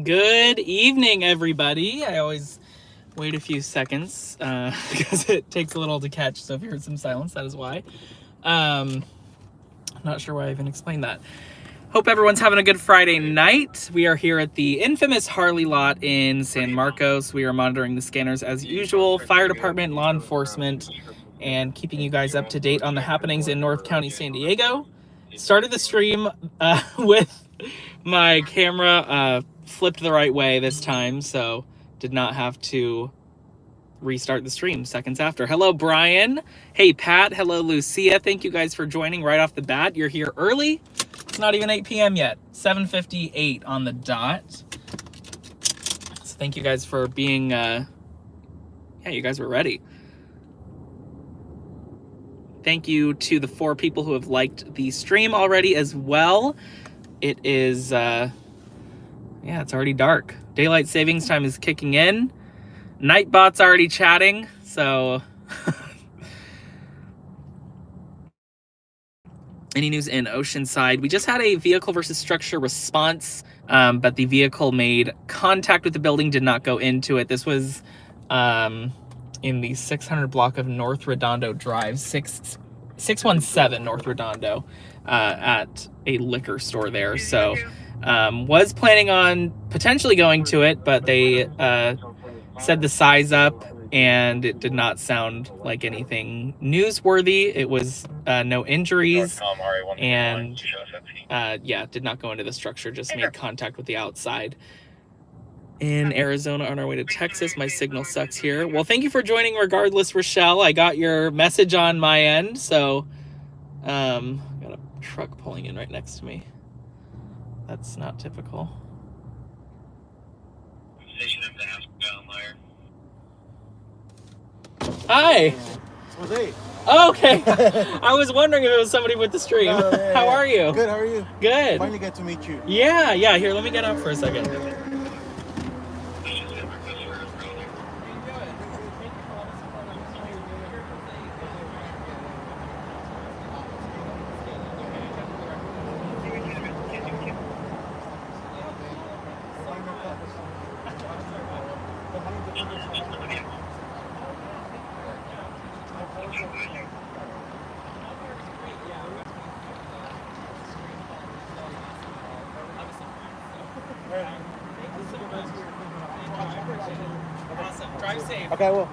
Good evening, everybody. I always wait a few seconds because it takes a little to catch. So if you heard some silence, that is why. I'm not sure why I even explained that. Hope everyone's having a good Friday night. We are here at the infamous Harley lot in San Marcos. We are monitoring the scanners as usual, fire department, law enforcement, and keeping you guys up to date on the happenings in North County, San Diego. Started the stream with my camera flipped the right way this time, so did not have to restart the stream seconds after. Hello, Brian. Hey, Pat. Hello, Lucia. Thank you guys for joining right off the bat. You're here early. It's not even 8 p.m. yet. 7:58 on the dot. So thank you guys for being, yeah, you guys were ready. Thank you to the 4 people who have liked the stream already as well. It is, yeah, it's already dark. Daylight savings time is kicking in. Nightbot's already chatting, so... Any news in Oceanside? We just had a vehicle versus structure response, but the vehicle made contact with the building, did not go into it. This was in the 600 block of North Redondo Drive, 617 North Redondo, at a liquor store there. So was planning on potentially going to it, but they said the size up and it did not sound like anything newsworthy. It was no injuries, and yeah, did not go into the structure, just made contact with the outside. In Arizona on our way to Texas. My signal sucks here. Well, thank you for joining regardless, Rochelle. I got your message on my end, so got a truck pulling in right next to me. That's not typical. Hi. Jose. Oh, okay. I was wondering if it was somebody with the stream. Yeah. How are you? Good, how are you? Good. Finally get to meet you. Yeah. Here, let me get up for a second. Awesome. Drive safe. Okay, well.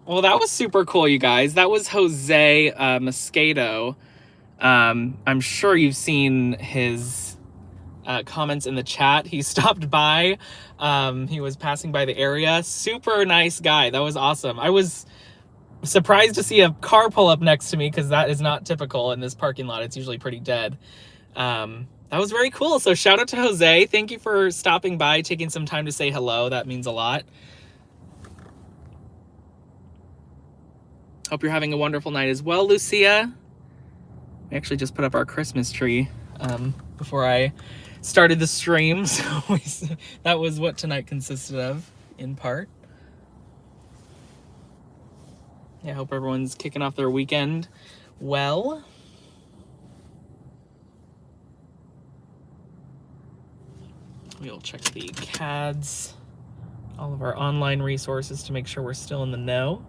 Well, that was super cool, you guys. That was Jose Moscato. I'm sure you've seen his comments in the chat. He stopped by. He was passing by the area. Super nice guy. That was awesome. I was surprised to see a car pull up next to me because that is not typical in this parking lot. It's usually pretty dead. That was very cool. So shout out to Jose. Thank you for stopping by, taking some time to say hello. That means a lot. Hope you're having a wonderful night as well, Lucia. We actually just put up our Christmas tree before I started the stream. So that was what tonight consisted of, in part. Yeah, I hope everyone's kicking off their weekend well. We'll check the CADs, all of our online resources to make sure we're still in the know.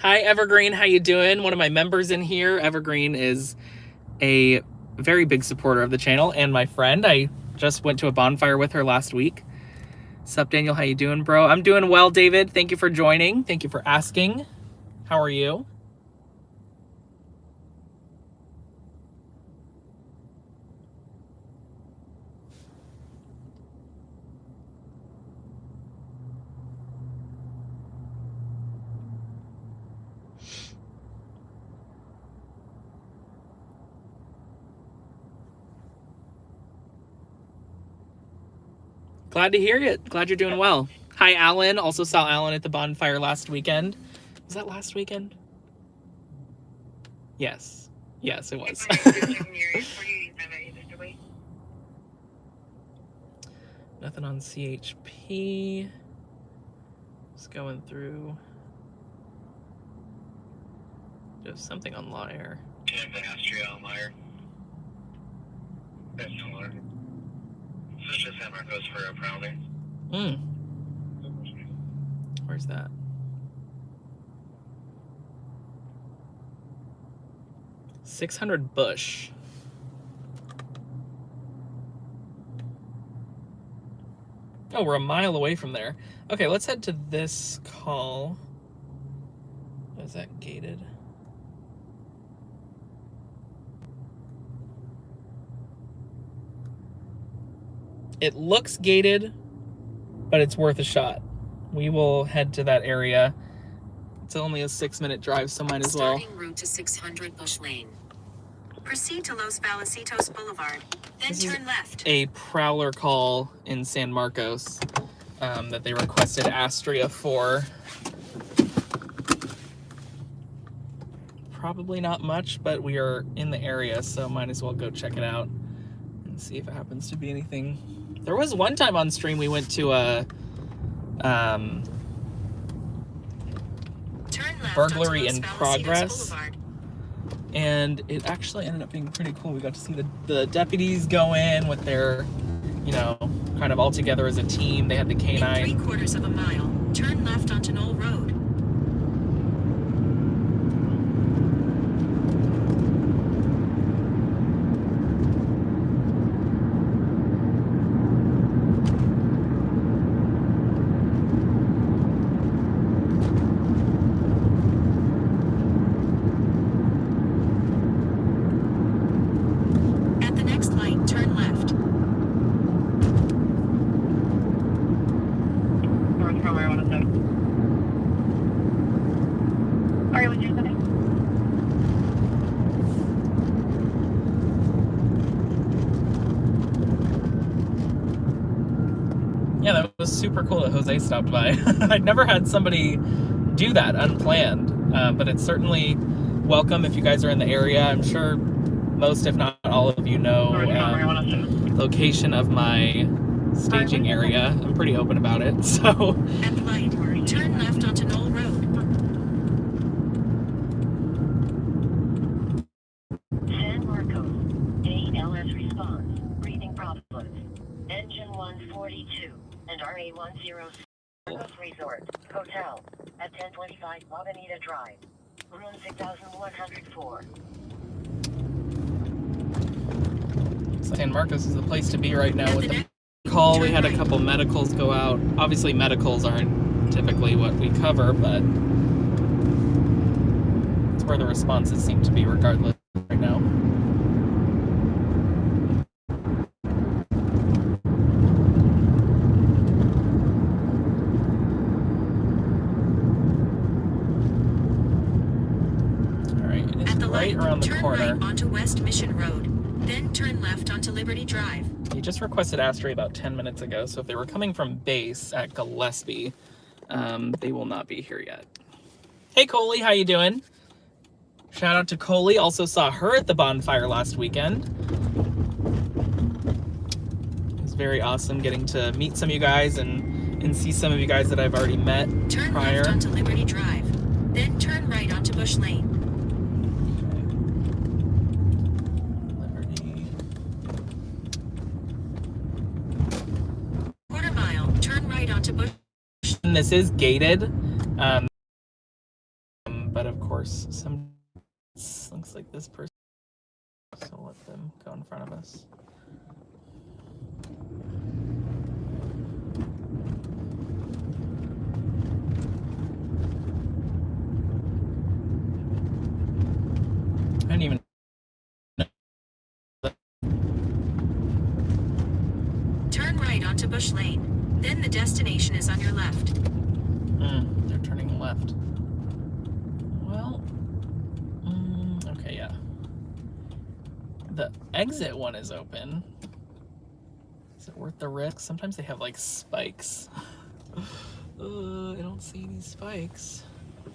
Hi, Evergreen. How you doing? One of my members in here. Evergreen is a very big supporter of the channel and my friend. I just went to a bonfire with her last week. Sup, Daniel? How you doing, bro? I'm doing well, David. Thank you for joining. Thank you for asking. How are you? Glad to hear it. Glad you're doing well. Hi, Alan. Also saw Alan at the bonfire last weekend. Was that last weekend? Yes. Yes, it was. Nothing on CHP. Just going through. There's something on Liar. Astria on Liar. That's similar. This is just San Marcos for a prowler. Where's that? $600 Bush. Oh, we're a mile away from there. Okay, let's head to this call. Is that gated? It looks gated, but it's worth a shot. We will head to that area. It's only a 6-minute drive, so might as well. Starting route to 600 Bush Lane. Proceed to Los Valecitos Boulevard, then turn left. A prowler call in San Marcos that they requested Astria for. Probably not much, but we are in the area, so might as well go check it out and see if it happens to be anything. There was one time on stream we went to a burglary in progress, and it actually ended up being pretty cool. We got to see the deputies go in with their, kind of all together as a team. They had the canine. In 3/4 of a mile, turn left onto Knoll Road. Yeah, that was super cool that Jose stopped by. I'd never had somebody do that unplanned, but it's certainly welcome if you guys are in the area. I'm sure most, if not all of you know location of my staging area. I'm pretty open about it, so. At the light, turn left onto Knoll Road. San Marcos, ALS response, breathing problems. Engine 142 and RA10 Marcos Resort, Hotel, at 1025 Avenida Drive, room 6104. San Marcos is the place to be right now with the call. We had a couple medicals go out. Obviously medicals aren't typically what we cover, but it's where the responses seem to be regardless right now. Alright, it is right around the corner. Turn right onto West Mission Road. Then turn left onto Liberty Drive. He just requested Astria about 10 minutes ago, so if they were coming from base at Gillespie, they will not be here yet. Hey Coley, how you doing? Shout out to Coley. Also saw her at the bonfire last weekend. It was very awesome getting to meet some of you guys and see some of you guys that I've already met turn prior. Left onto Liberty Drive. Then turn right onto Bush Lane. And this is gated, but of course, some looks like this person, so let them go in front of us. I didn't even know. Turn right onto Bush Lane. Then the destination is on your left. They're turning left. Well, okay, yeah. The exit one is open. Is it worth the risk? Sometimes they have like spikes. I don't see any spikes.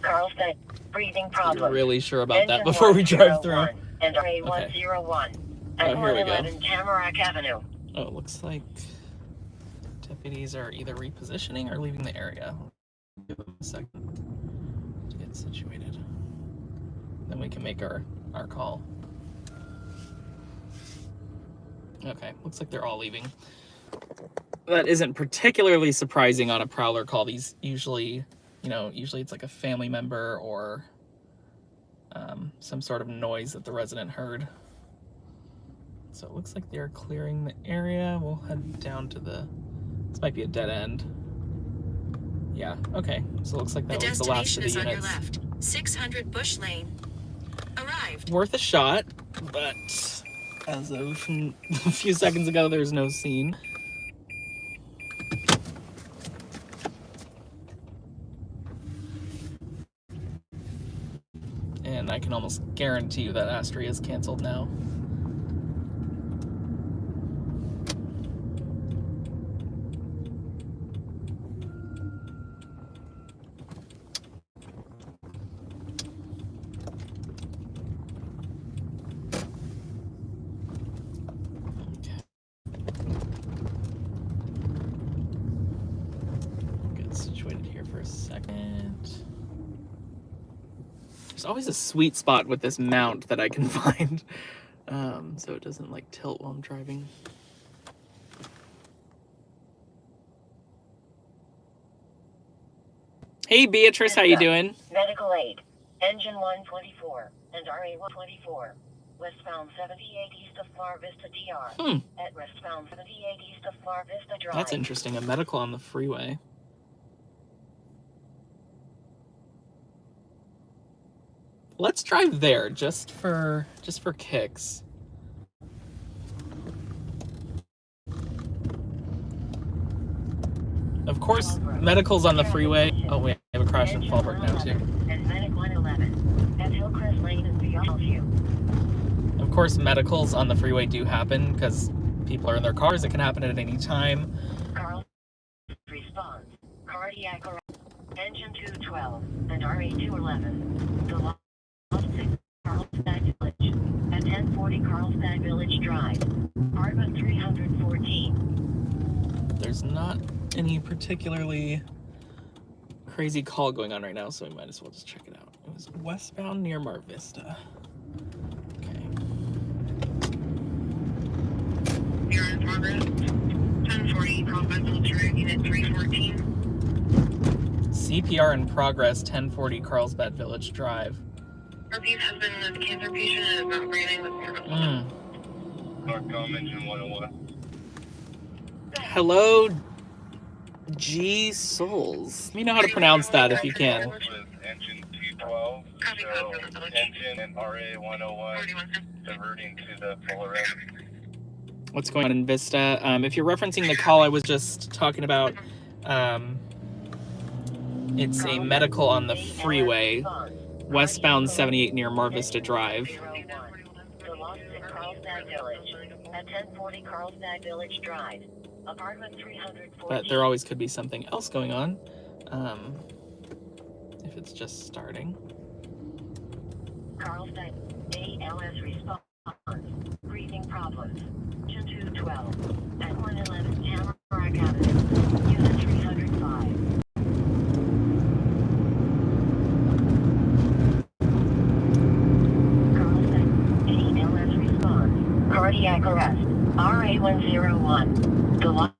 Carlsbad, breathing Be problems. really sure about that Engine before we drive through. 101 and RA101 at Oh, here we go. 111 Tamarack Avenue. Oh, it looks like deputies are either repositioning or leaving the area. Give them a second to get situated. Then we can make our call. Okay, looks like they're all leaving. That isn't particularly surprising on a prowler call. These usually, usually it's like a family member or some sort of noise that the resident heard. So it looks like they're clearing the area. We'll head down to this might be a dead end. Yeah, okay. So it looks like that was the last of the destination is units. on your left. 600 Bush Lane. Arrived. Worth a shot, but as of a few seconds ago, there's no scene. And I can almost guarantee you that Astria is canceled now. Get situated here for a second. There's always a sweet spot with this mount that I can find, so it doesn't like tilt while I'm driving. Hey Beatrice, how you doing? Medical aid. Engine 124 and RA124. Westbound 78 east of Mar Vista DR. At westbound 78 east of Mar Vista Drive. That's interesting. A medical on the freeway. Let's drive there just for kicks. Of course, medicals on the freeway. Oh wait, I have a crash at Fallbrook now too. And Medic 111 at Hillcrest Lane and beyond you. Of course, medicals on the freeway do happen because people are in their cars. It can happen at any time. Carl response. Cardiac arrest. Engine 212 and RA211. The lost 6 Carlsbad Village at 1040 Carlsbad Village Drive. Apartment 314. There's not any particularly crazy call going on right now, so we might as well just check it out. It was westbound near Mar Vista. Okay. You're in progress. 1040 Carlsbad Village Drive, Unit 314. CPR in progress, 1040 Carlsbad Village Drive. Repeat, husband is a cancer patient and is not breathing with service. Northcom, engine 101. Hello, G Souls. Let me know how to pronounce that if you can. With engine 212, so engine and RA101 diverting to the full arrest. What's going on in Vista? If you're referencing the call I was just talking about, it's a medical on the freeway, westbound 78 near Mar Vista Drive. The lost 6 Carlsbad Village at 1040 Carlsbad Village Drive. Apartment 314. But there always could be something else going on, if it's just starting. Carlsbad ALS response. Breathing problems. Engine 212 at 111 Tamarack Avenue. Unit 305. Carlsbad ALS response. Cardiac arrest. RA101. The lost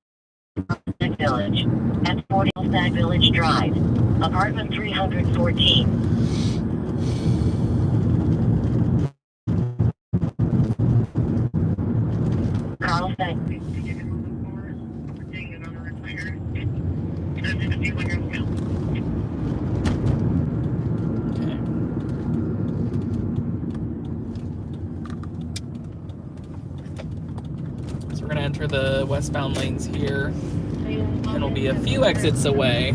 Village at 40 Carlsbad Village Drive. Apartment 314. Carlsbad. Okay. So we're gonna enter the westbound lanes here, and it'll be a few exits away.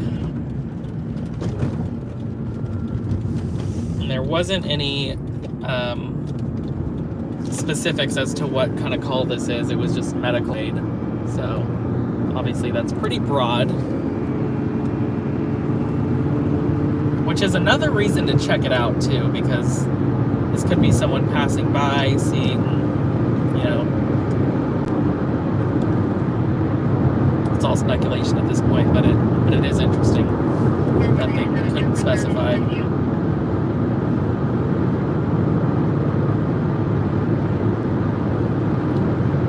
And there wasn't any specifics as to what kind of call this is. It was just medical aid. So obviously that's pretty broad. which is another reason to check it out too, because this could be someone passing by, seeing, you know, it's all speculation at this point, but it is interesting that they couldn't specify.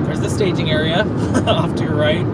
There's the staging area off to your right.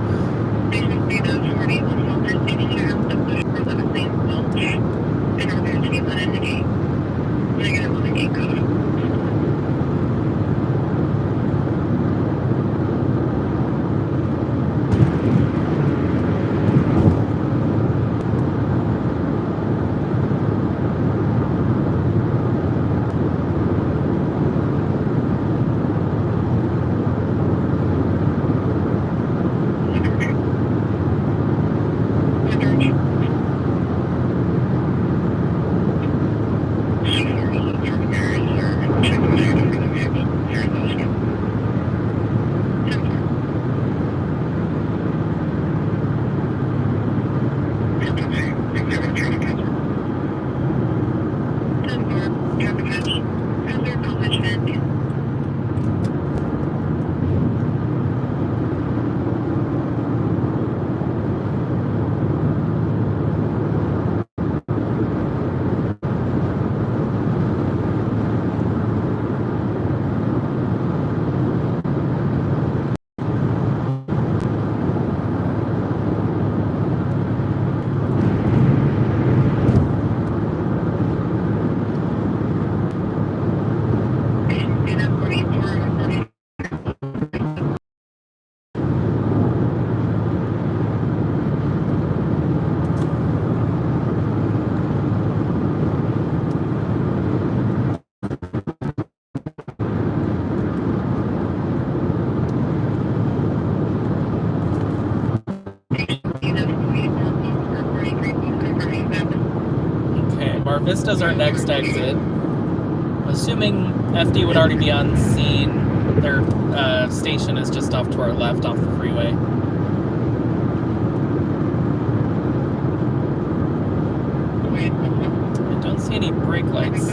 Vista's our next exit. Assuming FD would already be on scene, their station is just off to our left off the freeway. I don't see any brake lights.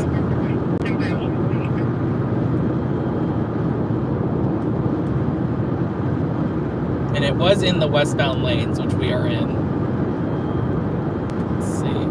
And it was in the westbound lanes, which we are in. Let's see.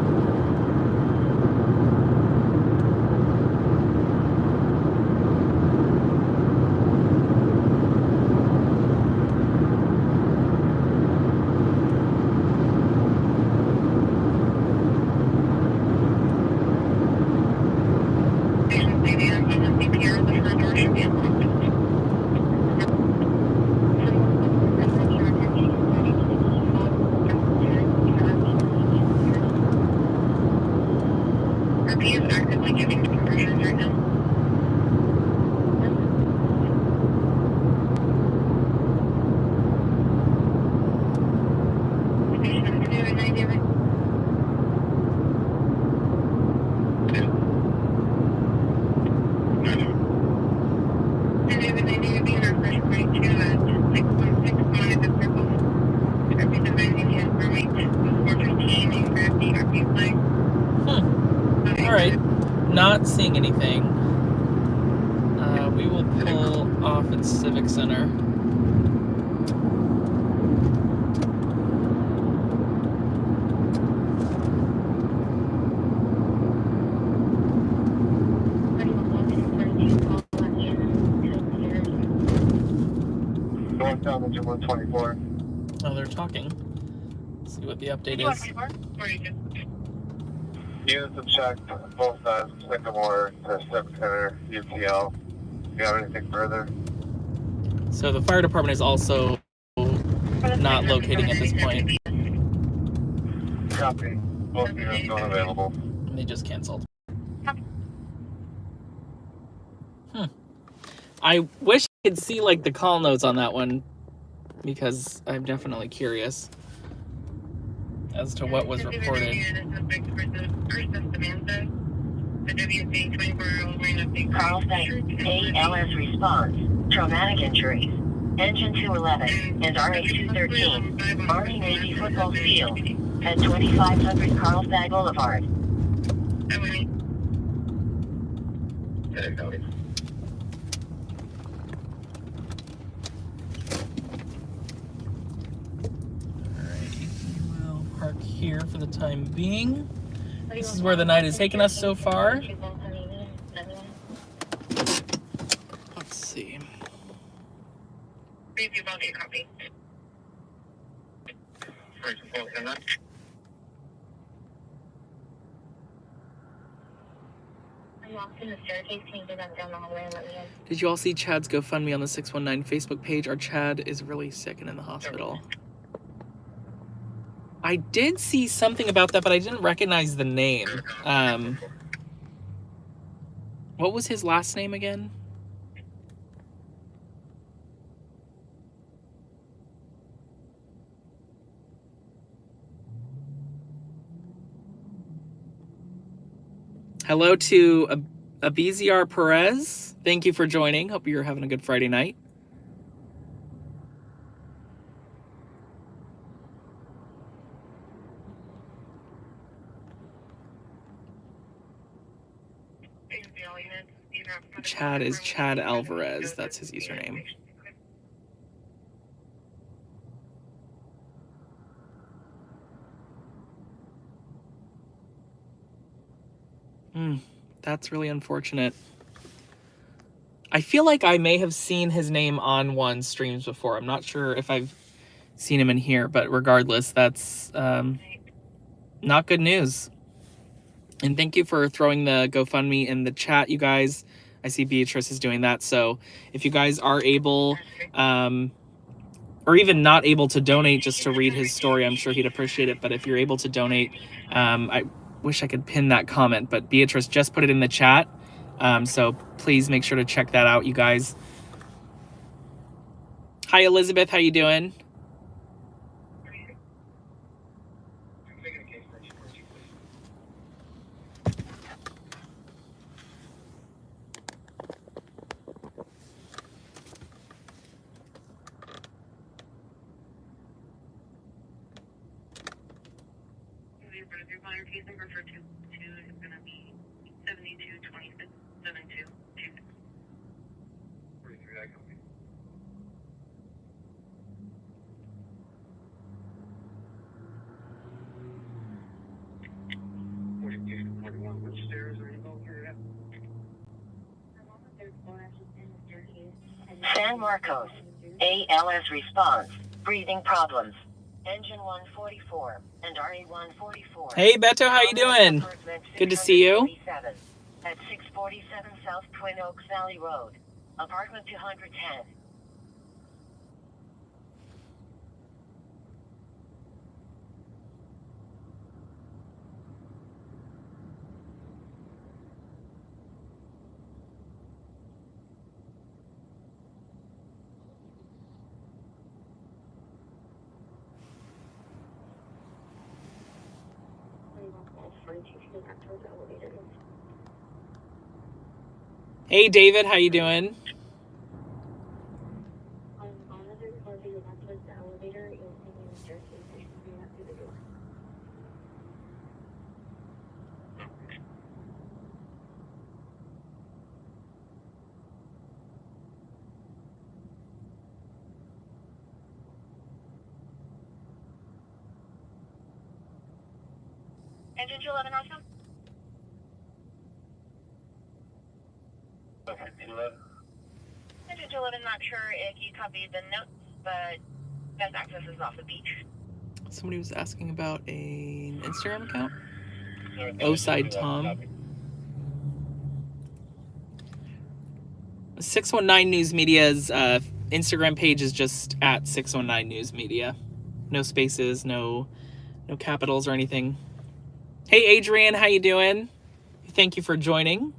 Not seeing anything. We will pull off at Civic Center. Northbound engine 124. Oh, they're talking. Let's see what the update is. Units have checked both Sycamore to Civic Center, UTL. Do you have anything further? So the fire department is also not locating at this point. Copy. Both units not available. They just canceled. I wish I could see like the call notes on that one, because I'm definitely curious as to what was reported. Carlsbad, ALS response, traumatic injuries, Engine 211 and RA213, Army Navy football field, at 2500 Carlsbad Boulevard. Alrighty, we'll park here for the time being. This is where the night has taken us so far. Let's see. Did you all see Chad's GoFundMe on the 619 Facebook page? Our Chad is really sick and in the hospital. I did see something about that, but I didn't recognize the name. What was his last name again? Hello to Abiziar Perez. Thank you for joining. Hope you're having a good Friday night. Chad is Chad Alvarez. That's his username. That's really unfortunate. I feel like I may have seen his name on one's streams before. I'm not sure if I've seen him in here, but regardless, that's not good news. And thank you for throwing the GoFundMe in the chat, you guys. I see Beatrice is doing that. So if you guys are able, or even not able to donate just to read his story, I'm sure he'd appreciate it. But if you're able to donate, I wish I could pin that comment, but Beatrice just put it in the chat. So please make sure to check that out, you guys. Hi, Elizabeth. How you doing? San Marcos. ALS response. Breathing problems. Engine 144 and RE144. Hey, Beto, how you doing? Good to see you. At 647 South Twin Oaks Valley Road. Apartment 210. Hey, David, how you doing? Engine 211 also? Okay, 211. Engine 211, not sure if you copied the notes, but best access is off the beach. Somebody was asking about an Instagram account. Oceanside Tom. 619 News Media's Instagram page is just at 619 News Media. No spaces, no capitals or anything. Hey, Adrian, how you doing? Thank you for joining.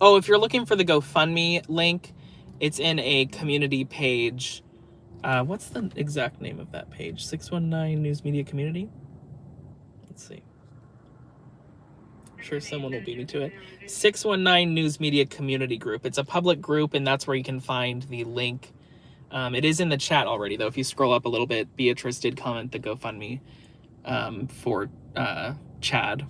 Oh, if you're looking for the GoFundMe link, it's in a community page. What's the exact name of that page? 619 News Media Community? Let's see. I'm sure someone will beat me to it. 619 News Media Community Group. It's a public group, and that's where you can find the link. It is in the chat already, though. If you scroll up a little bit, Beatrice did comment the GoFundMe for Chad.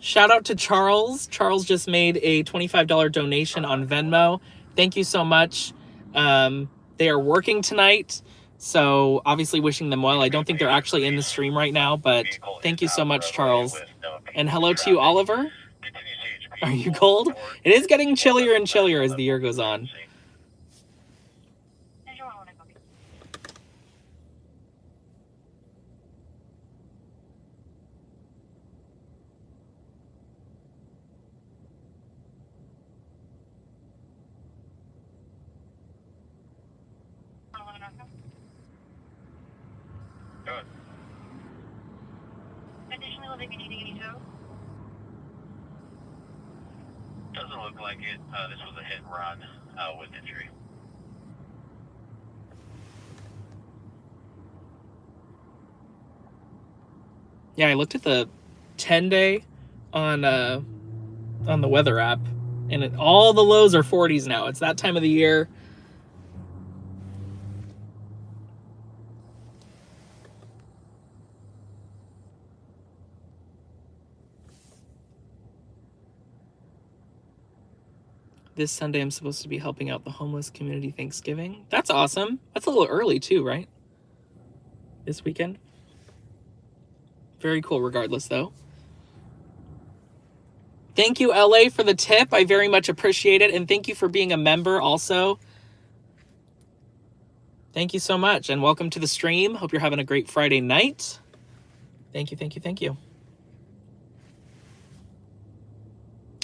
Shout out to Charles. Charles just made a $25 donation on Venmo. Thank you so much. They are working tonight, so obviously wishing them well. I don't think they're actually in the stream right now, but thank you so much, Charles. And hello to you, Oliver. Are you cold? It is getting chillier and chillier as the year goes on. Additionally, will they be needing any tow? Doesn't look like it. This was a hit and run with injury. Yeah, I looked at the 10-day on the weather app, and all the lows are 40s now. It's that time of the year. This Sunday, I'm supposed to be helping out the homeless community Thanksgiving. That's awesome. That's a little early too, right? This weekend. Very cool regardless, though. Thank you, LA, for the tip. I very much appreciate it. And thank you for being a member also. Thank you so much. And welcome to the stream. Hope you're having a great Friday night. Thank you, thank you, thank you.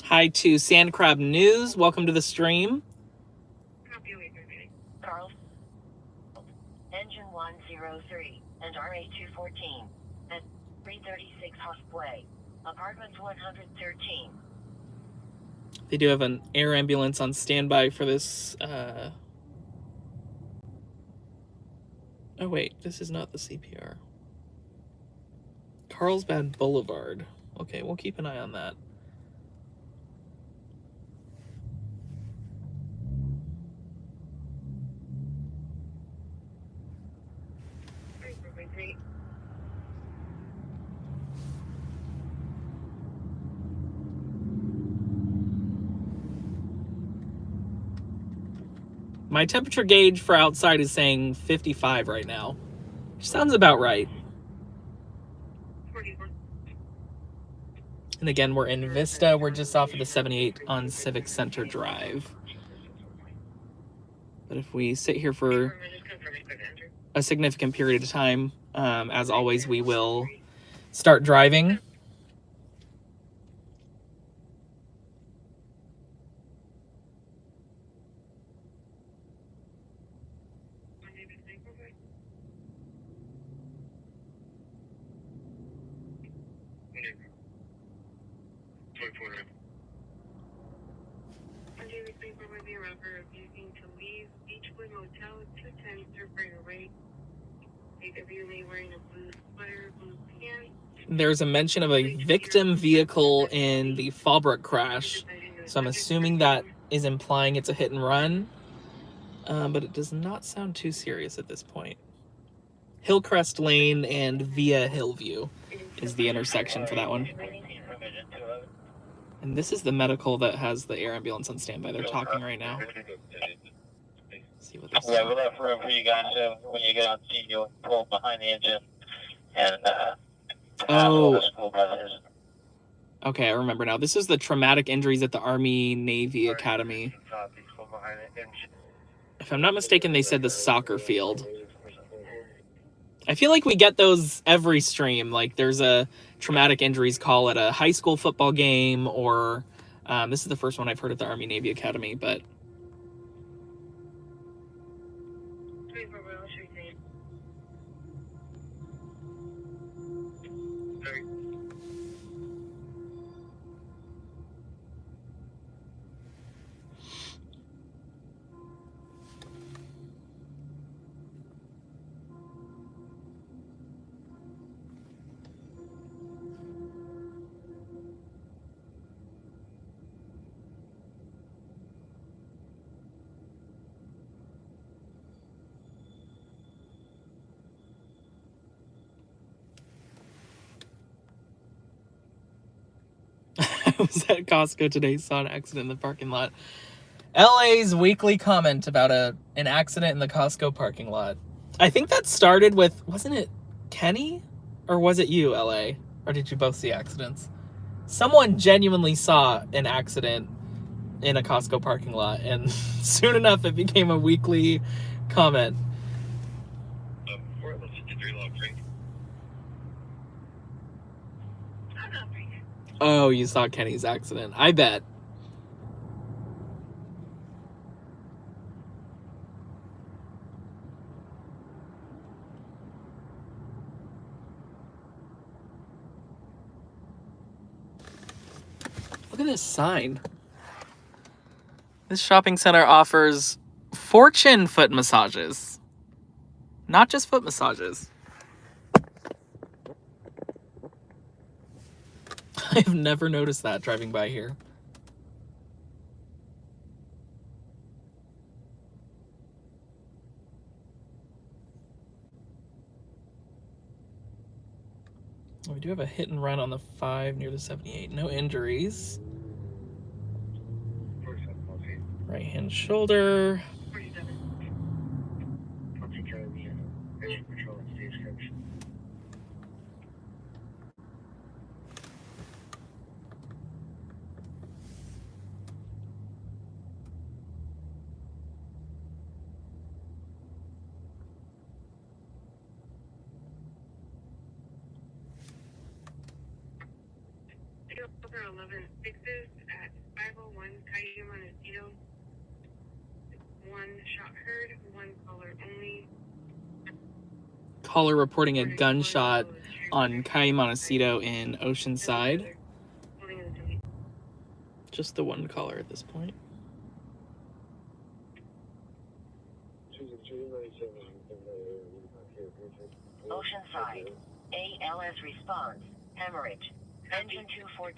Hi to Sandcrab News. Welcome to the stream. Carl, engine 103 and RA214 at 336 Hoffway, apartment 113. They do have an air ambulance on standby for this. Oh wait, this is not the CPR. Carlsbad Boulevard. Okay, we'll keep an eye on that. My temperature gauge for outside is saying 55 right now, which sounds about right. And again, we're in Vista. We're just off of the 78 on Civic Center Drive. But if we sit here for a significant period of time, as always, we will start driving. There's a mention of a victim vehicle in the Fallbrook crash, so I'm assuming that is implying it's a hit and run, but it does not sound too serious at this point. Hillcrest Lane and Via Hillview is the intersection for that one. And this is the medical that has the air ambulance on standby. They're talking right now. See what they say. Yeah, we left room for you guys when you get on seat, you'll pull behind the engine and oh. Okay, I remember now. This is the traumatic injuries at the Army Navy Academy. If I'm not mistaken, they said the soccer field. I feel like we get those every stream. Like there's a traumatic injuries call at a high school football game, or this is the first one I've heard at the Army Navy Academy, but was at Costco today, saw an accident in the parking lot. LA's weekly comment about an accident in the Costco parking lot. I think that started with, wasn't it Kenny? Or was it you, LA? Or did you both see accidents? Someone genuinely saw an accident in a Costco parking lot, and soon enough it became a weekly comment. Oh, you saw Kenny's accident. I bet. Look at this sign. This shopping center offers Fortune foot massages. Not just foot massages. I've never noticed that driving by here. We do have a hit and run on the 5 near the 78. No injuries. Right hand shoulder. Over 11 fixes at 501 Calle Montecito. One shot heard, one caller only. Caller reporting a gunshot on Calle Montecito in Oceanside. Just the one caller at this point. Oceanside. ALS response. Hemorrhage. Engine 214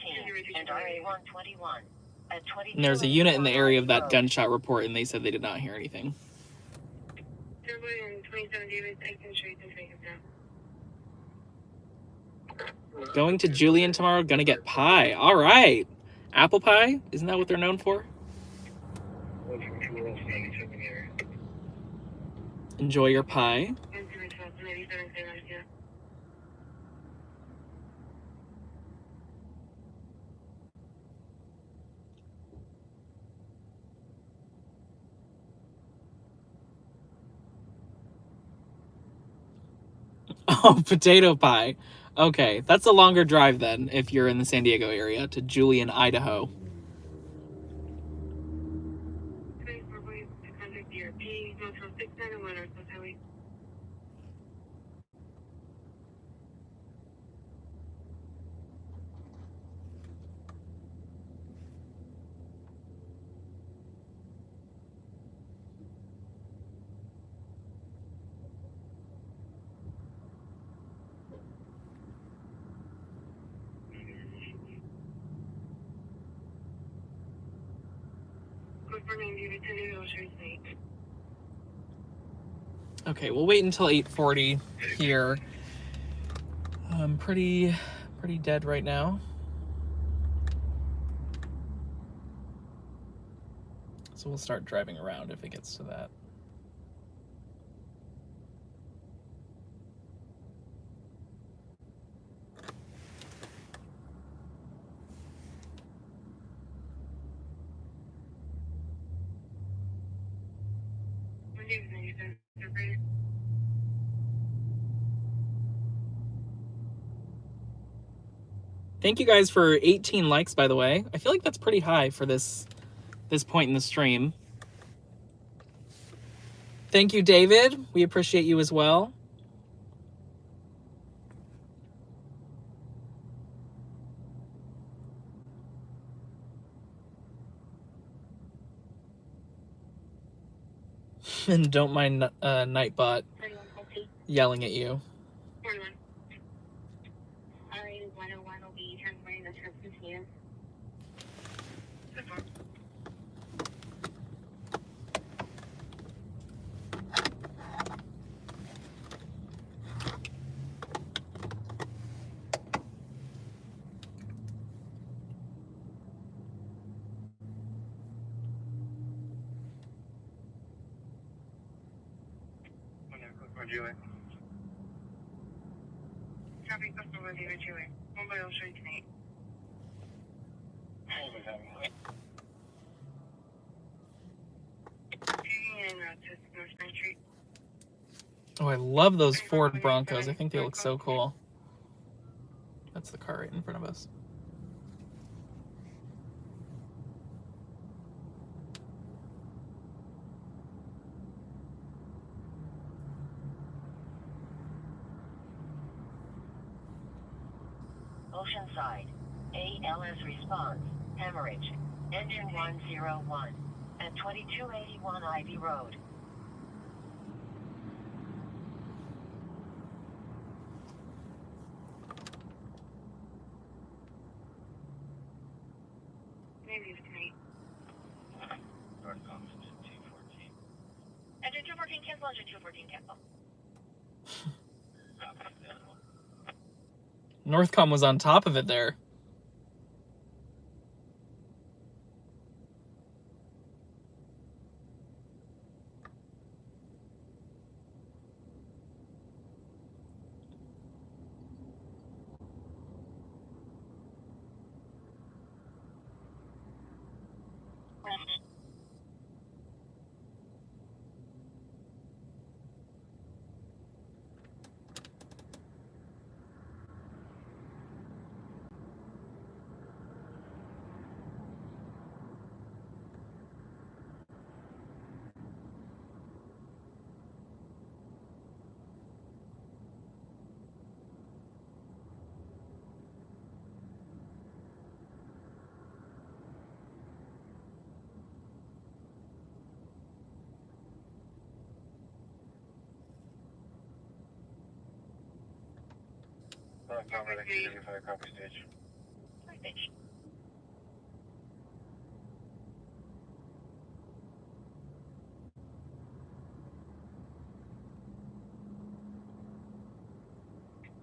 and RA121 at 22. And there's a unit in the area of that gunshot report, and they said they did not hear anything. Going to Julian tomorrow, gonna get pie. All right. Apple pie? Isn't that what they're known for? Enjoy your pie. Oh, potato pie. Okay, that's a longer drive then if you're in the San Diego area to Julian, Idaho. Okay, we'll wait until 8:40 here. I'm pretty dead right now. So we'll start driving around if it gets to that. Thank you guys for 18 likes, by the way. I feel like that's pretty high for this point in the stream. Thank you, David. We appreciate you as well. And don't mind Nightbot yelling at you. Julie. Copy, customer David Julie. 1 by Oceanside tonight. Taking in to North Main Street. Oh, I love those Ford Broncos. I think they look so cool. That's the car right in front of us. Oceanside. ALS response. Hemorrhage. Engine 101. At 2281 Ivy Road. Maybe tonight. Engine 214 cancel. Engine 214 cancel. Northcom was on top of it there. Cover the Q55 copy stage.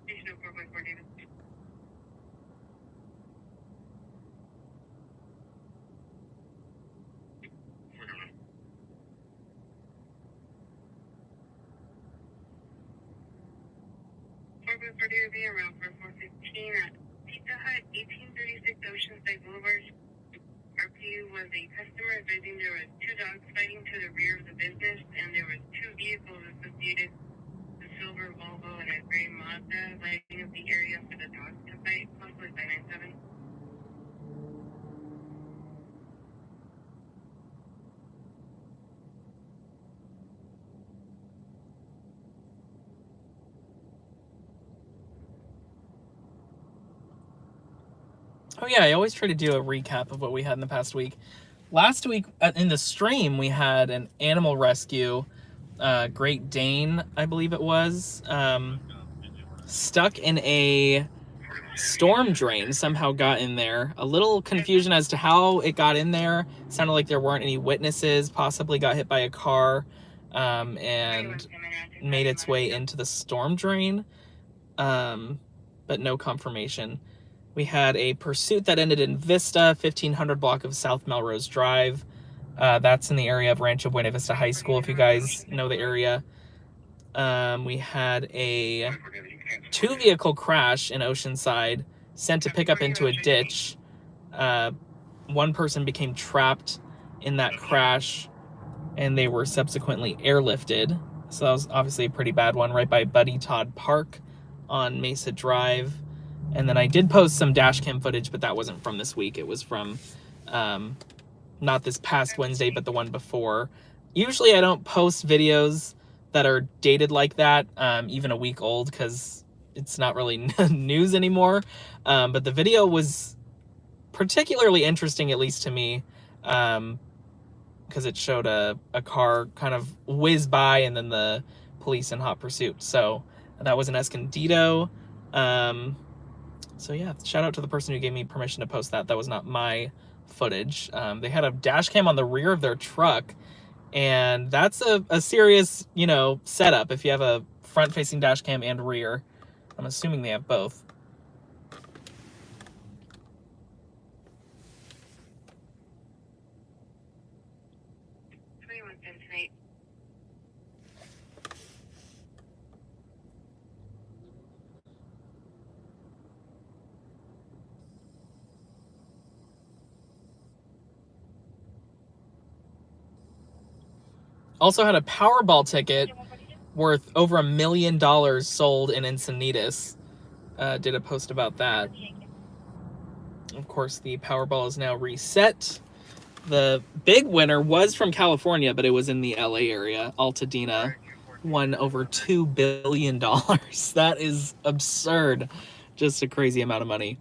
Station 4.4 David. For David, around for 415 at Pizza Hut, 1836 Oceanside Boulevard. RPU was a customer advising there was 2 dogs fighting to the rear of the business, and there was 2 vehicles associated, a silver Volvo and a gray Mazda, lighting up the area for the dogs to fight, possibly 597. Oh yeah, I always try to do a recap of what we had in the past week. Last week in the stream, we had an animal rescue, Great Dane, I believe it was, stuck in a storm drain, somehow got in there. A little confusion as to how it got in there. Sounded like there weren't any witnesses, possibly got hit by a car, and made its way into the storm drain, but no confirmation. We had a pursuit that ended in Vista, 1500 block of South Melrose Drive. That's in the area of Rancho Buena Vista High School, if you guys know the area. We had a 2-vehicle crash in Oceanside, sent to pick up into a ditch. One person became trapped in that crash, and they were subsequently airlifted. So that was obviously a pretty bad one, right by Buddy Todd Park on Mesa Drive. And then I did post some dash cam footage, but that wasn't from this week. It was from not this past Wednesday, but the one before. Usually I don't post videos that are dated like that, even a week old, because it's not really news anymore. But the video was particularly interesting, at least to me, because it showed a car kind of whiz by and then the police in hot pursuit. So that was an Escondido. So yeah, shout out to the person who gave me permission to post that. That was not my footage. They had a dash cam on the rear of their truck, and that's a serious, setup if you have a front-facing dash cam and rear. I'm assuming they have both. Also had a Powerball ticket worth over $1 million sold in Encinitas. Did a post about that. Of course, the Powerball is now reset. The big winner was from California, but it was in the LA area. Altadena won over $2 billion. That is absurd. Just a crazy amount of money.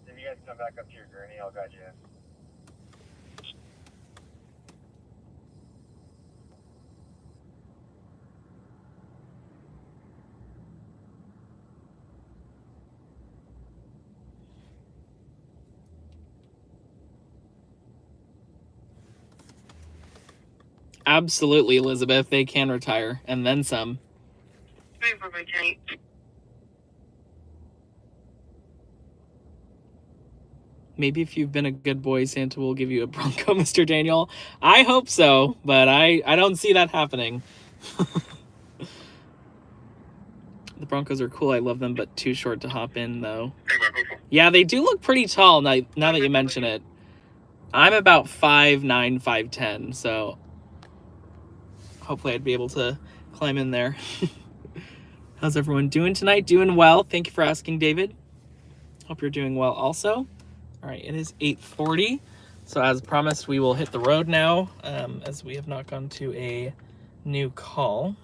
If you guys come back up to your gurney, I'll guide you in. Absolutely, Elizabeth. They can retire, and then some. Maybe if you've been a good boy, Santa will give you a Bronco, Mr. Daniel. I hope so, but I don't see that happening. The Broncos are cool. I love them, but too short to hop in, though. Yeah, they do look pretty tall now that you mention it. I'm about 5'9", 5'10", so hopefully I'd be able to climb in there. How's everyone doing tonight? Doing well. Thank you for asking, David. Hope you're doing well also. All right, it is 8:40. So as promised, we will hit the road now, as we have not gone to a new call.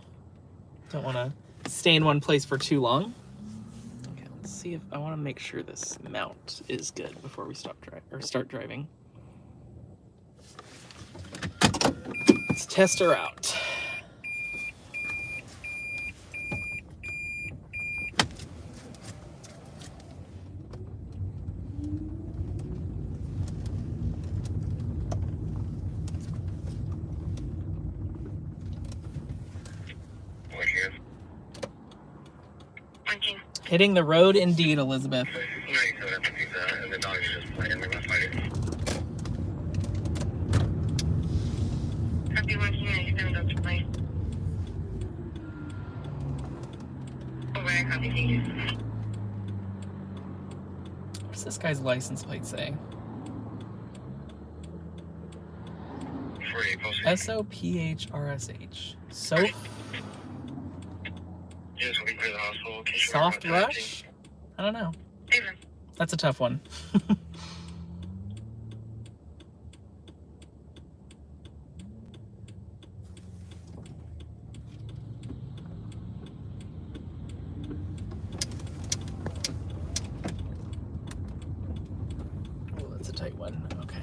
Don't want to stay in one place for too long. Okay, let's see if I want to make sure this mount is good before we start driving. Let's test her out. Hitting the road indeed, Elizabeth. And the dog is just playing. They're gonna fight it. Copy 129, up to play. Over, copy, thank you. What's this guy's license plate say? SOPHRSH. Soap? Yes, we'll be to the hospital. Soft Rush? I don't know. That's a tough one. Oh, that's a tight one. Okay.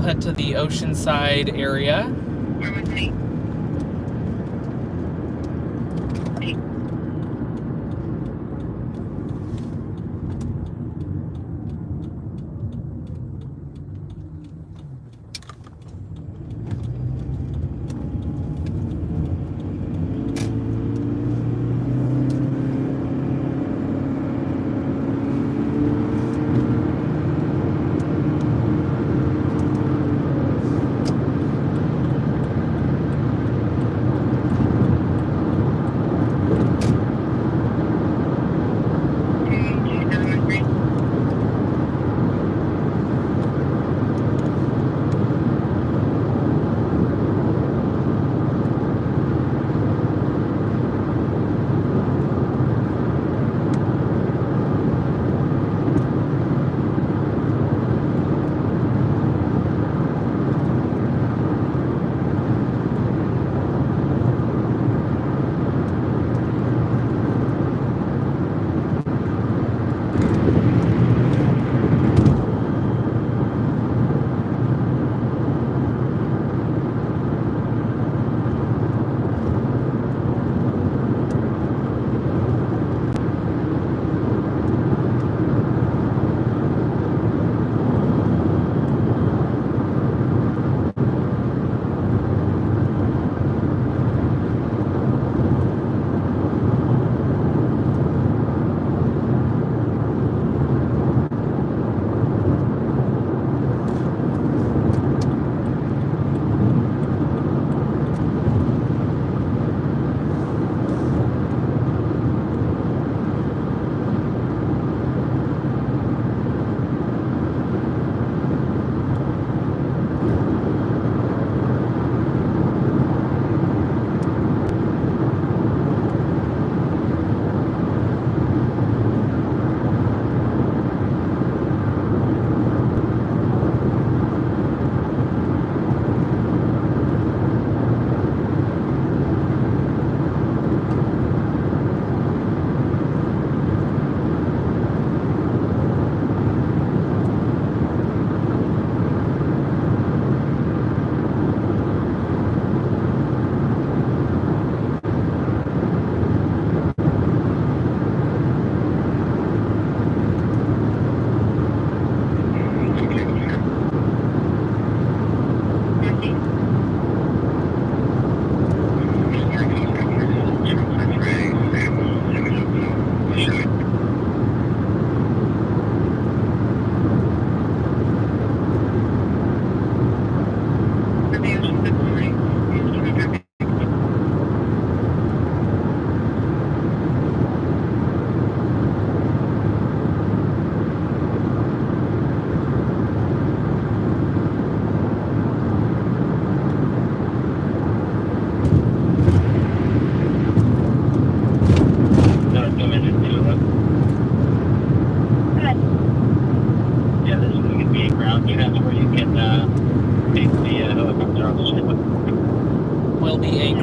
Head to the Oceanside area. Where was me?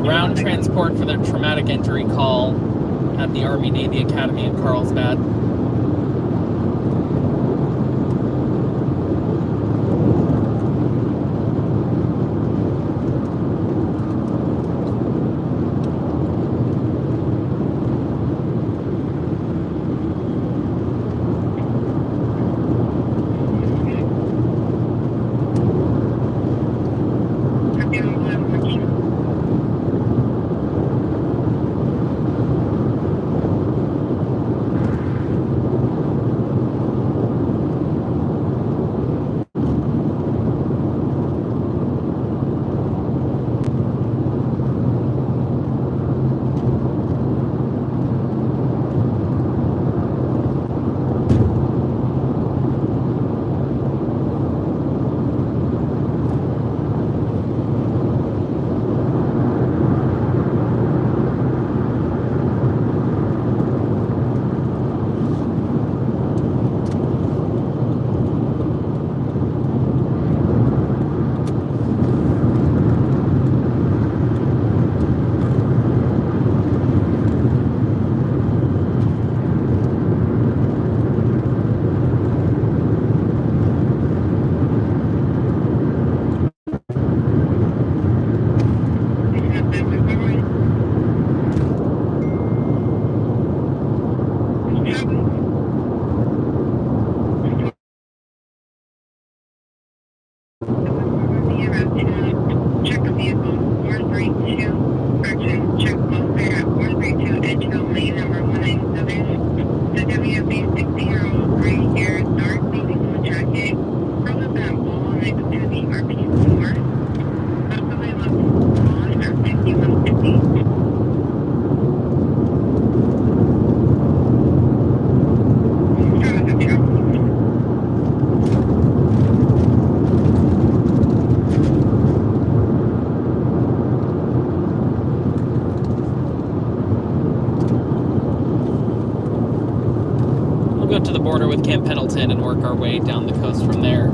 ground transport for their traumatic injury call at the Army Navy Academy in Carlsbad. Check the vehicle, 432, actually check both there at 432 Edgehill Lane number 197. The WFA 60-year-old gray hair, dark navy blue jacket, frozen that ball next to the RP4. Possibly looks on at 5150. Go to the border with Camp Pendleton and work our way down the coast from there.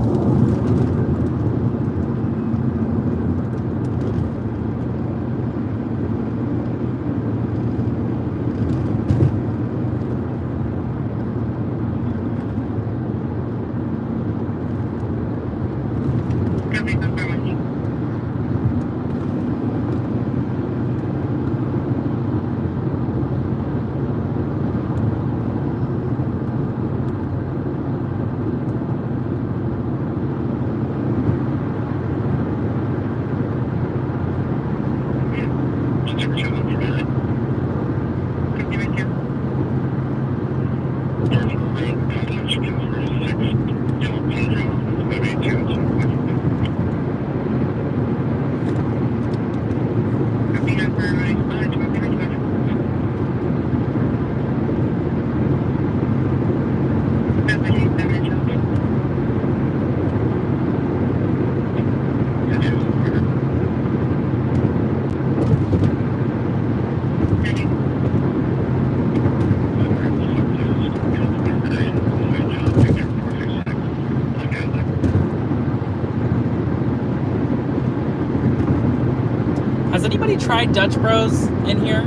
Has anybody tried Dutch Bros in here?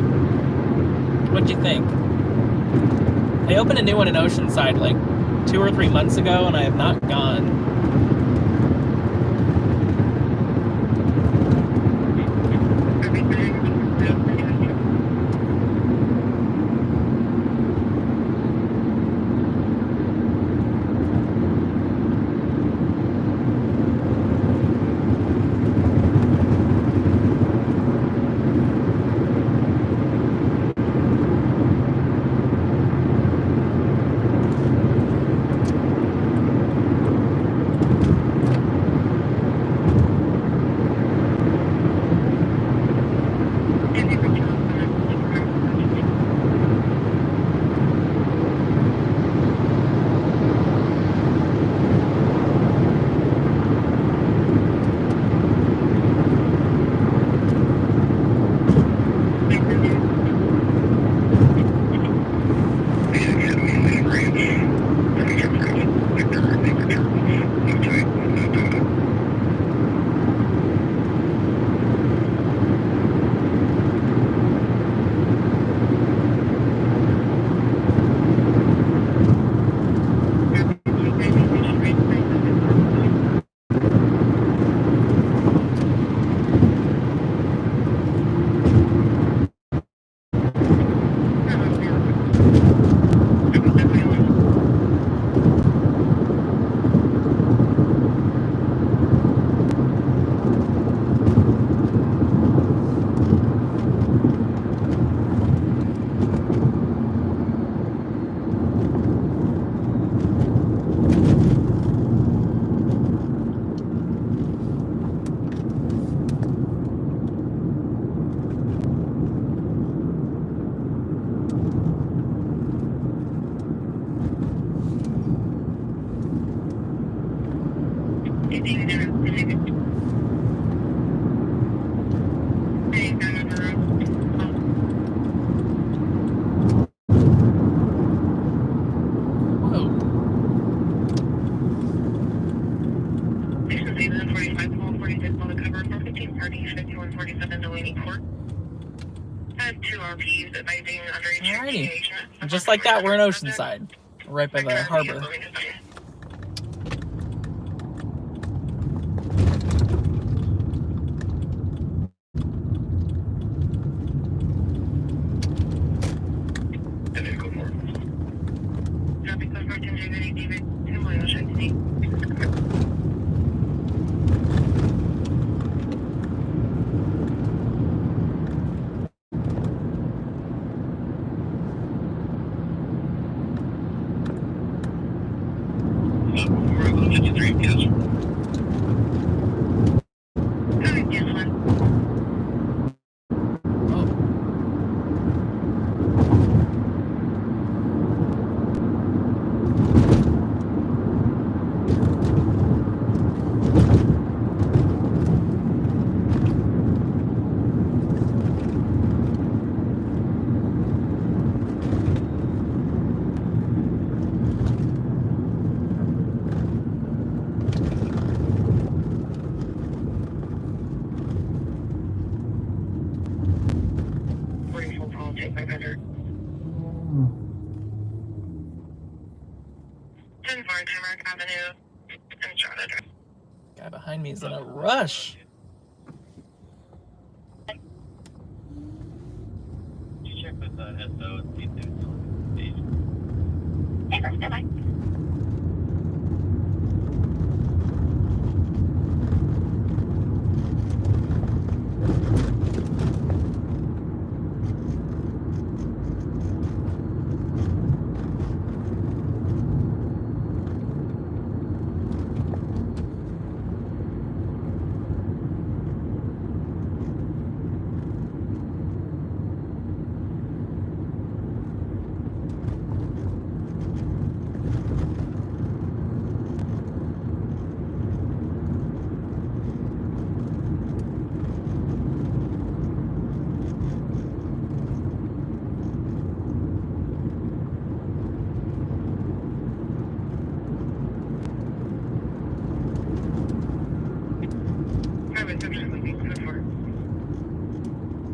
What'd you think? They opened a new one in Oceanside like 2 or 3 months ago, and I have not gone. everything there is connected. Hey, got on the road. Whoa. This is 1145, 1246 on the cover, 415 party, 5147 Delaney Court. Has 2 RPs advising underage Alrighty. engagement. Just like that, we're in Oceanside. Right by the harbor. Traffic code 14 David, 2 William Oceanside. Oh. Take 500. 10 4 Tamarack Avenue and Charlotte. Guy behind me is in a rush. Check with SO and see if there's no stage. Hey, bye. Private section leaving code 4.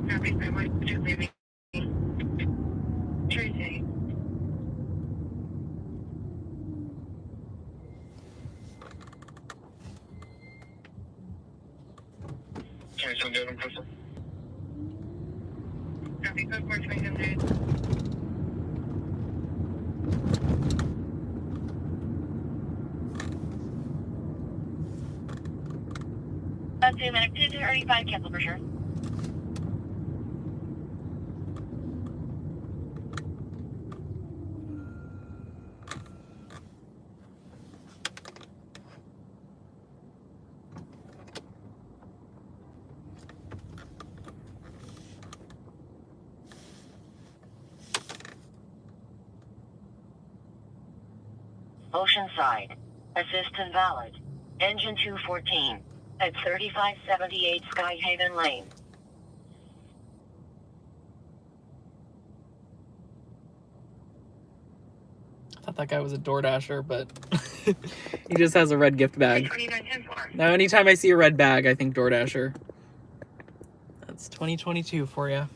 Traffic 512 leaving. Tracy. Sorry, so good, I'm closer. Traffic code 4 200. That's a minute 235, cancel for sure. Oceanside. Assist invalid. Engine 214. At 3578 Skyhaven Lane. I thought that guy was a DoorDasher, but he just has a red gift bag. 2910 Now, anytime I see a red bag, I think DoorDasher. That's 2022 for you.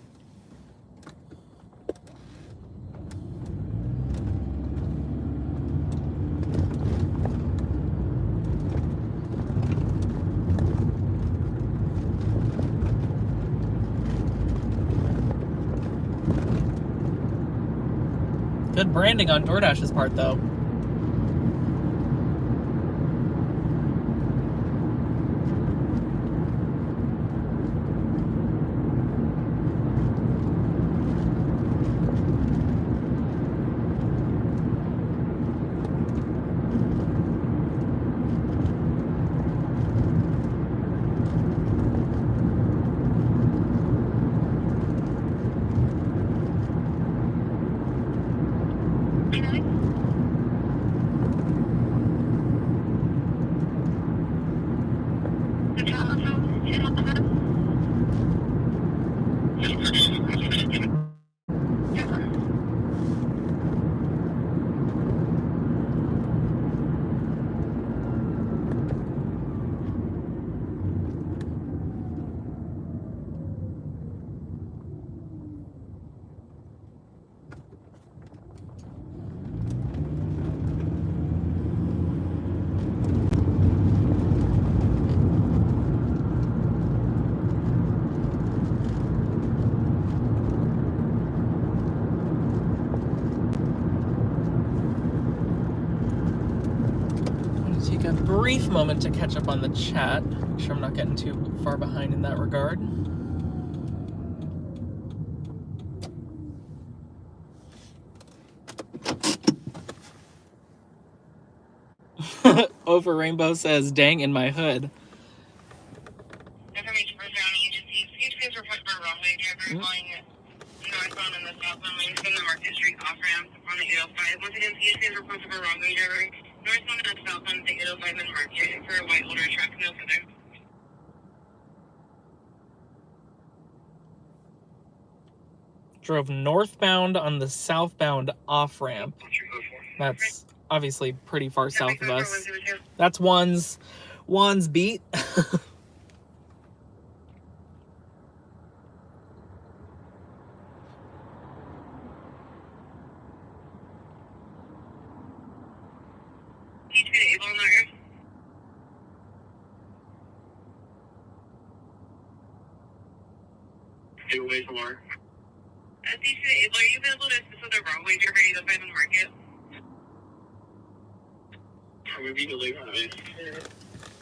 Good branding on DoorDash's part, though. Take a brief moment to catch up on the chat. Make sure I'm not getting too far behind in that regard. Over Rainbow says, dang in my hood. Information for surrounding agencies. Each case report for a wrong-way driver calling northbound in the southbound lanes from the Market Street off-ramp on the 805. Once again, each case report for a wrong-way driver northbound and southbound the 805 and Market for a white older truck. No further. Drove northbound on the southbound off-ramp. That's obviously pretty far south of us. That's Juan's beat. Get away from her. Are you available to assist with the wrong way driver 805 and Market?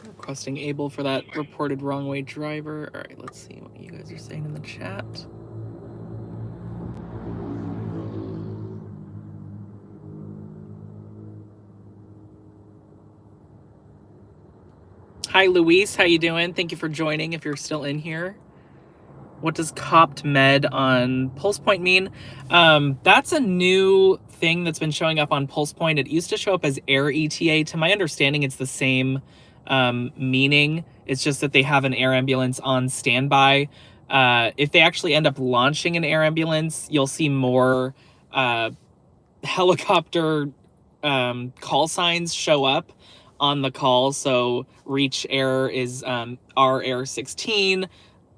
Requesting Able for that reported wrong way driver. All right, let's see what you guys are saying in the chat. Hi, Luis. How you doing? Thank you for joining if you're still in here. What does copped med on Pulse Point mean? That's a new thing that's been showing up on Pulse Point. It used to show up as air ETA. To my understanding, it's the same meaning. It's just that they have an air ambulance on standby. If they actually end up launching an air ambulance, you'll see more helicopter call signs show up on the call. So Reach Air is R Air 16.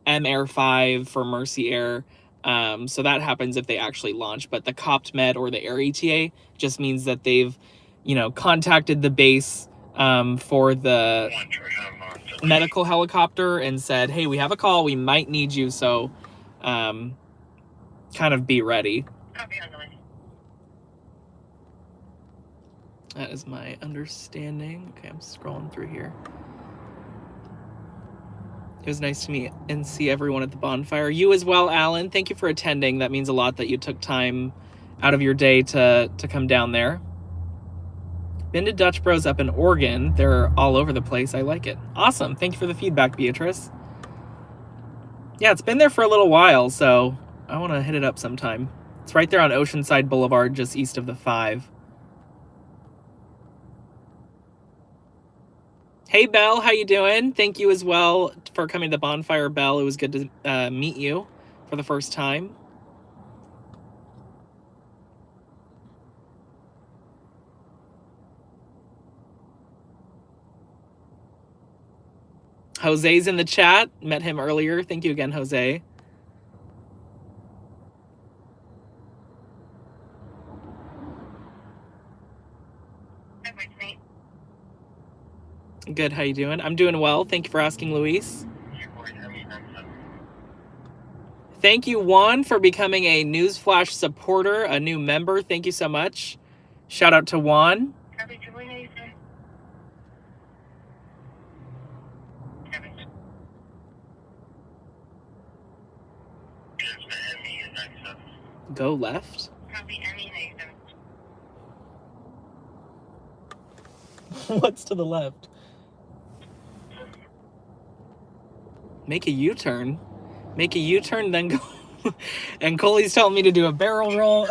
M Air 5 for Mercy Air. So that happens if they actually launch, but the copped med or the air ETA just means that they've, contacted the base for the medical helicopter and said, hey, we have a call, we might need you, so kind of be ready. That is my understanding. Okay, I'm scrolling through here. It was nice to meet and see everyone at the bonfire. You as well, Alan. Thank you for attending. That means a lot that you took time out of your day to come down there. Been to Dutch Bros up in Oregon. They're all over the place. I like it. Awesome. Thank you for the feedback, Beatrice. Yeah, it's been there for a little while, so I want to hit it up sometime. It's right there on Oceanside Boulevard, just east of the 5. Hey, Belle, how you doing? Thank you as well for coming to the bonfire, Belle. It was good to meet you for the first time. Jose's in the chat. Met him earlier. Thank you again, Jose. Good, how you doing? I'm doing well. Thank you for asking, Luis. Thank you, Juan, for becoming a Newsflash supporter, a new member. Thank you so much. Shout out to Juan. Go left? What's to the left? Make a U-turn. Make a U-turn, then go. And Coley's telling me to do a barrel roll.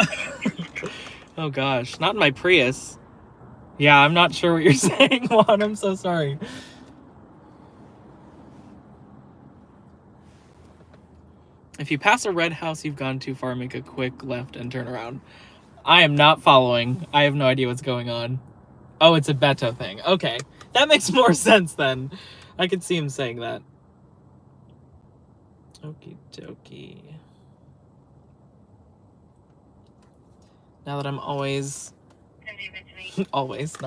Oh gosh, not in my Prius. Yeah, I'm not sure what you're saying, Juan. I'm so sorry. If you pass a red house, you've gone too far. Make a quick left and turn around. I am not following. I have no idea what's going on. Oh, it's a Beto thing. Okay, that makes more sense then. I could see him saying that. Okie dokie. Now that I'm always, not always.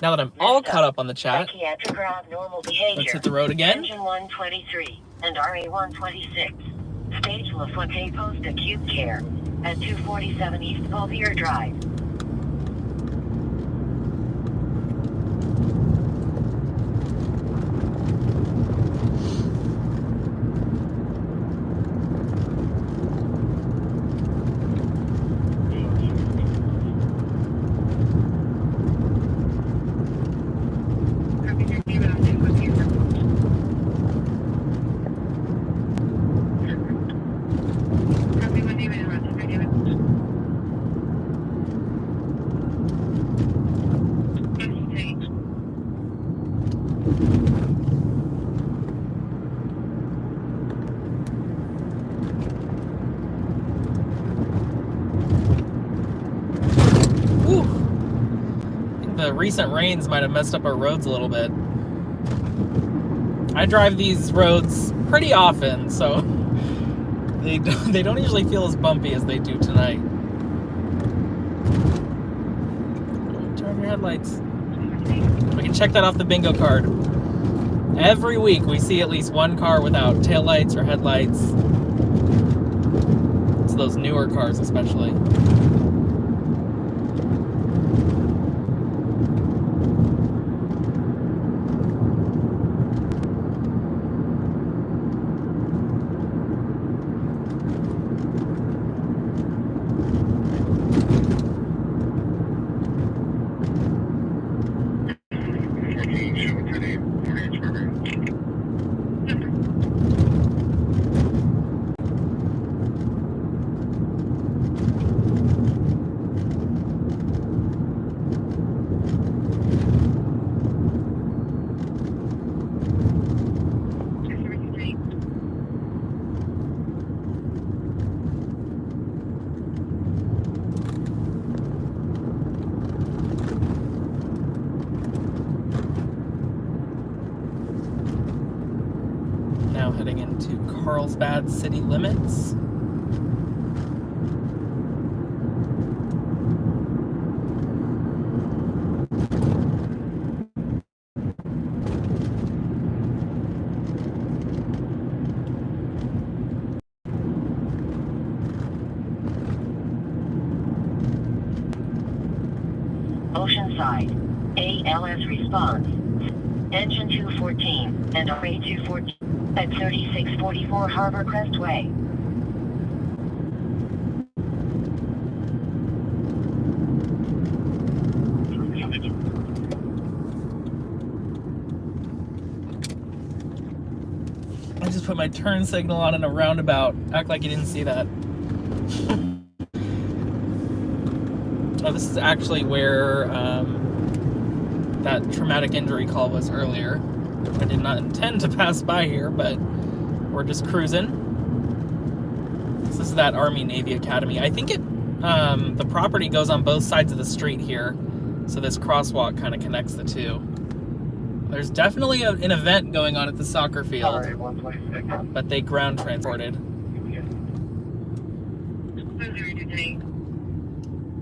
Now that I'm all caught up on the chat, psychiatric or abnormal behavior. Let's hit the road again. Engine 123 and RA 126. Stage LaFontaine Post Acute Care at 247 East Bouvier Drive. recent rains might have messed up our roads a little bit. I drive these roads pretty often, so they don't usually feel as bumpy as they do tonight. Turn your headlights. We can check that off the bingo card. Every week we see at least one car without taillights or headlights. It's those newer cars especially. Now heading into Carlsbad city limits. Oceanside. ALS response. Engine 214 and RA 214 at 3644 Harbor Crest Way. I just put my turn signal on in a roundabout. Act like you didn't see that. Oh, this is actually where that traumatic injury call was earlier. I did not intend to pass by here, but we're just cruising. This is that Army-Navy Academy. I think the property goes on both sides of the street here, so this crosswalk kind of connects the two. There's definitely an event going on at the soccer field, but they ground transported.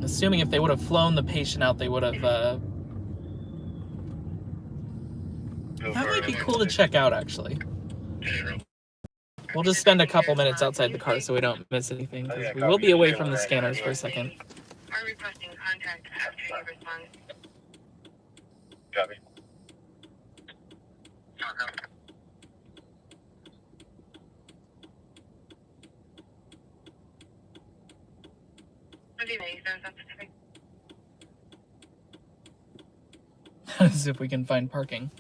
Assuming if they would have flown the patient out, they would have... That might be cool to check out, actually. We'll just spend a couple minutes outside the car so we don't miss anything. We will be away from the scanners for a second. Are requesting contact after you respond. Copy. What do you mean? Is that specific? As if we can find parking.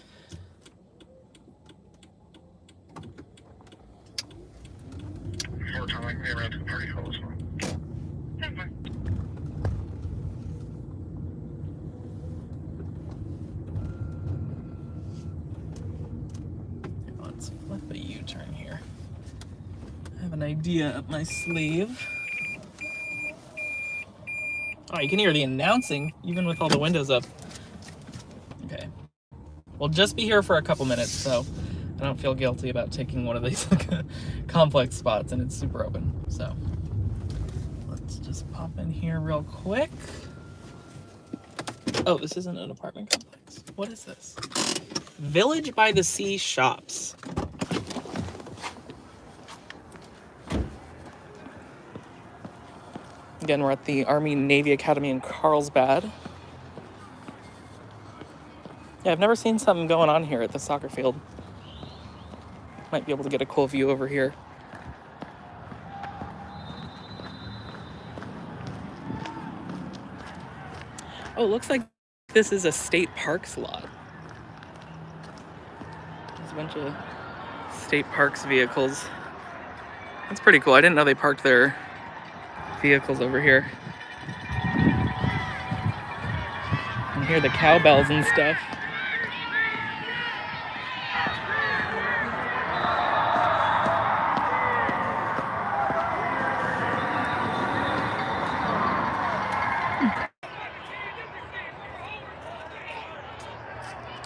Let's flip a U-turn here. I have an idea up my sleeve. Oh, you can hear the announcing even with all the windows up. Okay. We'll just be here for a couple minutes, so I don't feel guilty about taking one of these complex spots, and it's super open. So let's just pop in here real quick. Oh, this isn't an apartment complex. What is this? Village by the Sea Shops. Again, we're at the Army-Navy Academy in Carlsbad. Yeah, I've never seen something going on here at the soccer field. Might be able to get a cool view over here. Oh, it looks like this is a state parks lot. There's a bunch of state parks vehicles. That's pretty cool. I didn't know they parked their vehicles over here. You can hear the cowbells and stuff.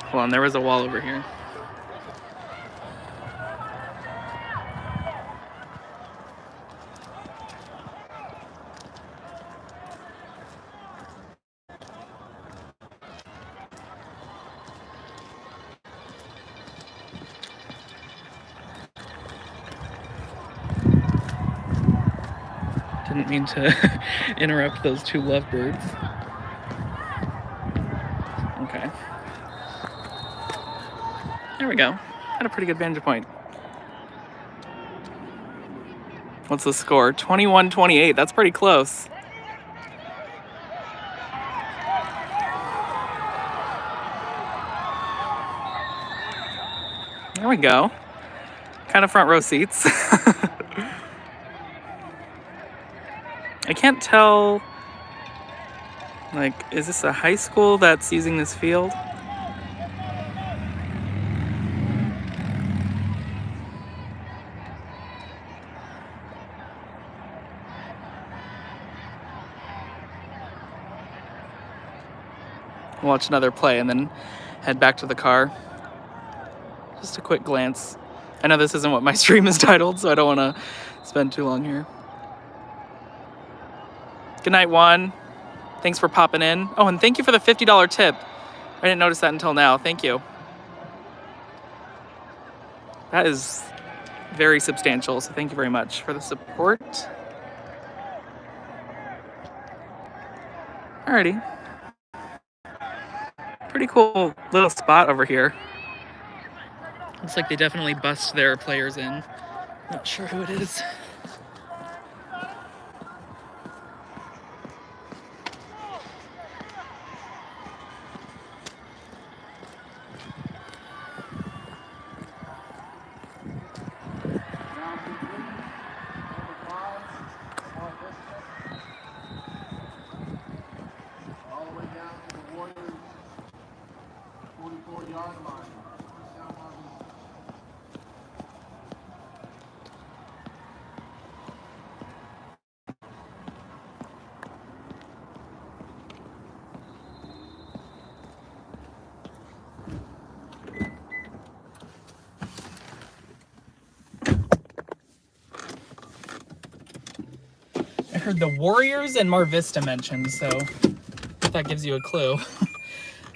Hold on, there was a wall over here. Didn't mean to interrupt those two lovebirds. Okay. There we go. Had a pretty good vantage point. What's the score? 21-28. That's pretty close. There we go. Kind of front row seats. I can't tell, like, is this a high school that's using this field? Watch another play and then head back to the car. Just a quick glance. I know this isn't what my stream is titled, so I don't want to spend too long here. Good night, Juan. Thanks for popping in. Oh, and thank you for the $50 tip. I didn't notice that until now. Thank you. That is very substantial, so thank you very much for the support. Alrighty. Pretty cool little spot over here. Looks like they definitely bust their players in. Not sure who it is. I heard the Warriors and Mar Vista mentioned, so if that gives you a clue.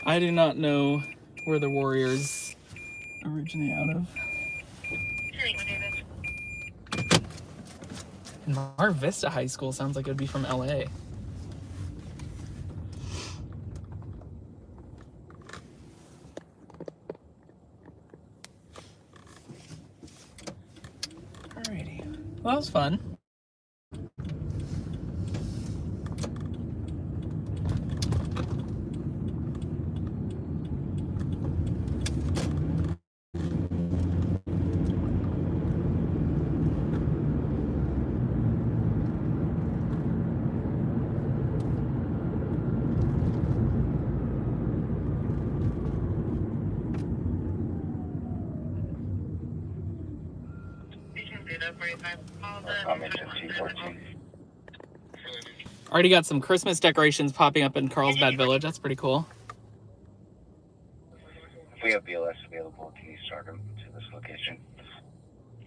I do not know where the Warriors originate out of. And Mar Vista High School sounds like it would be from LA. Alrighty. Well, that was fun. Already got some Christmas decorations popping up in Carlsbad Village. That's pretty cool. If we have BLS available, can you start them to this location?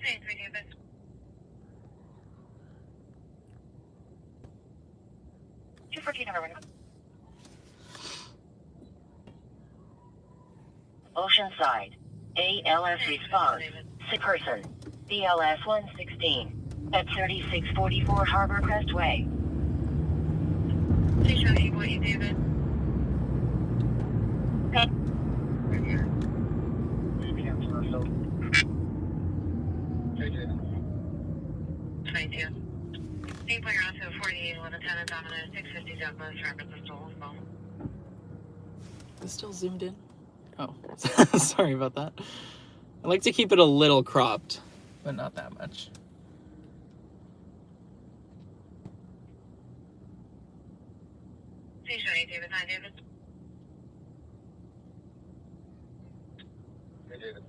Thanks, we do this. Oceanside. ALS response. Sick person. BLS 116. At 3644 Harbor Crest Way. Please show me what you do, then. Okay. Right here. Cancel. 22. Same player on to 48, 11, 10, and Domino, 650 Douglas, Rapid Pistol, phone. Is it still zoomed in? Oh, sorry about that. I like to keep it a little cropped, but not that much. Please show me, David. Hi, David. Hey, David.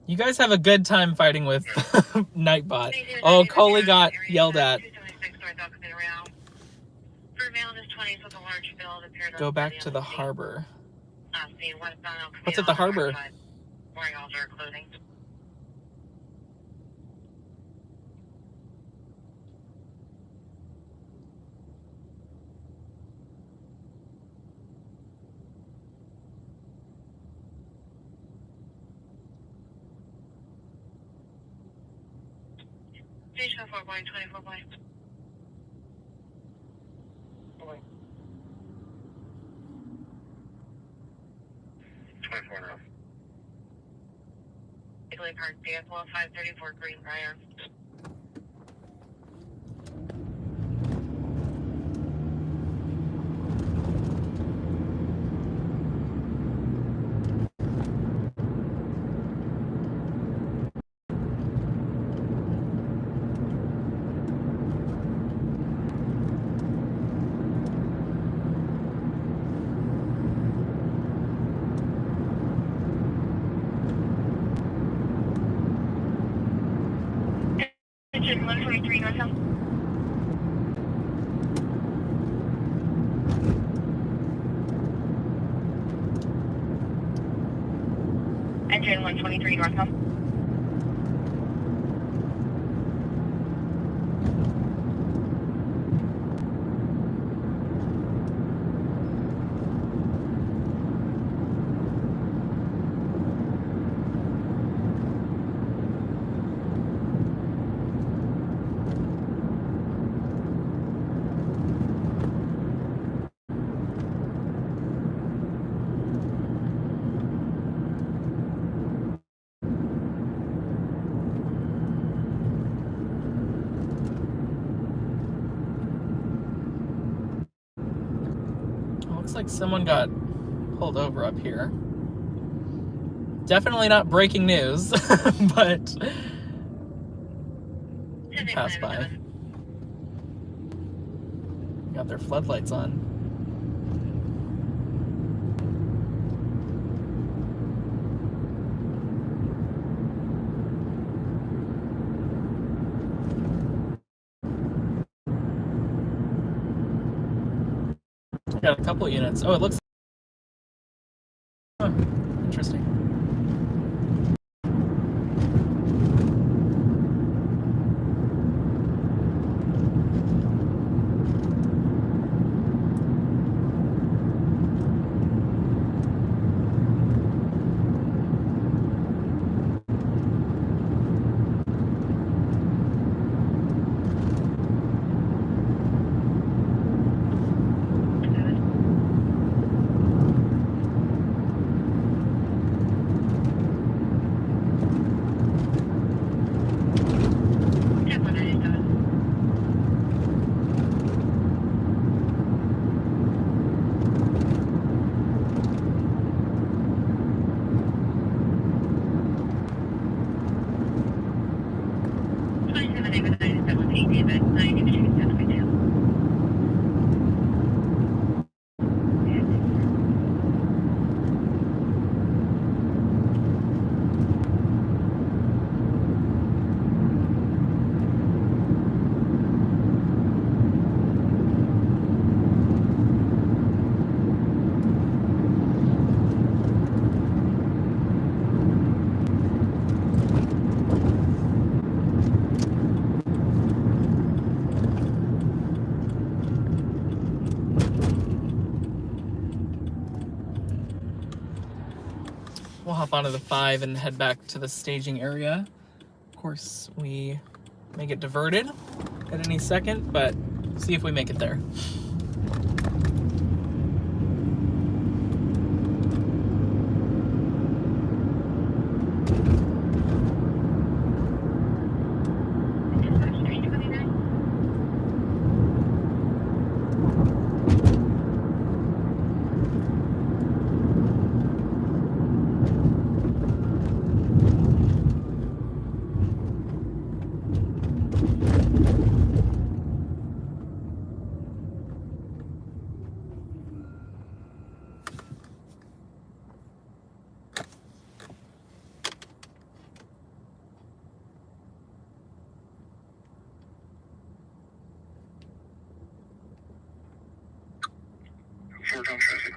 You guys have a good time fighting with Nightbot. Oh, Coley got yelled at. Go back to the harbor. What's at the harbor? Wearing all dark clothing. Station 4 point 24 point. 24 now. Italy Park, DFL 534 Greenbrier. Engine 143 northbound. Engine 123 northbound. Looks like someone got pulled over up here. Definitely not breaking news, but pass by. Got their floodlights on. I got a couple units. Oh, it looks. Huh, interesting. We'll hop onto the 5 and head back to the staging area. Of course, we may get diverted at any second, but see if we make it there. Fort on traffic.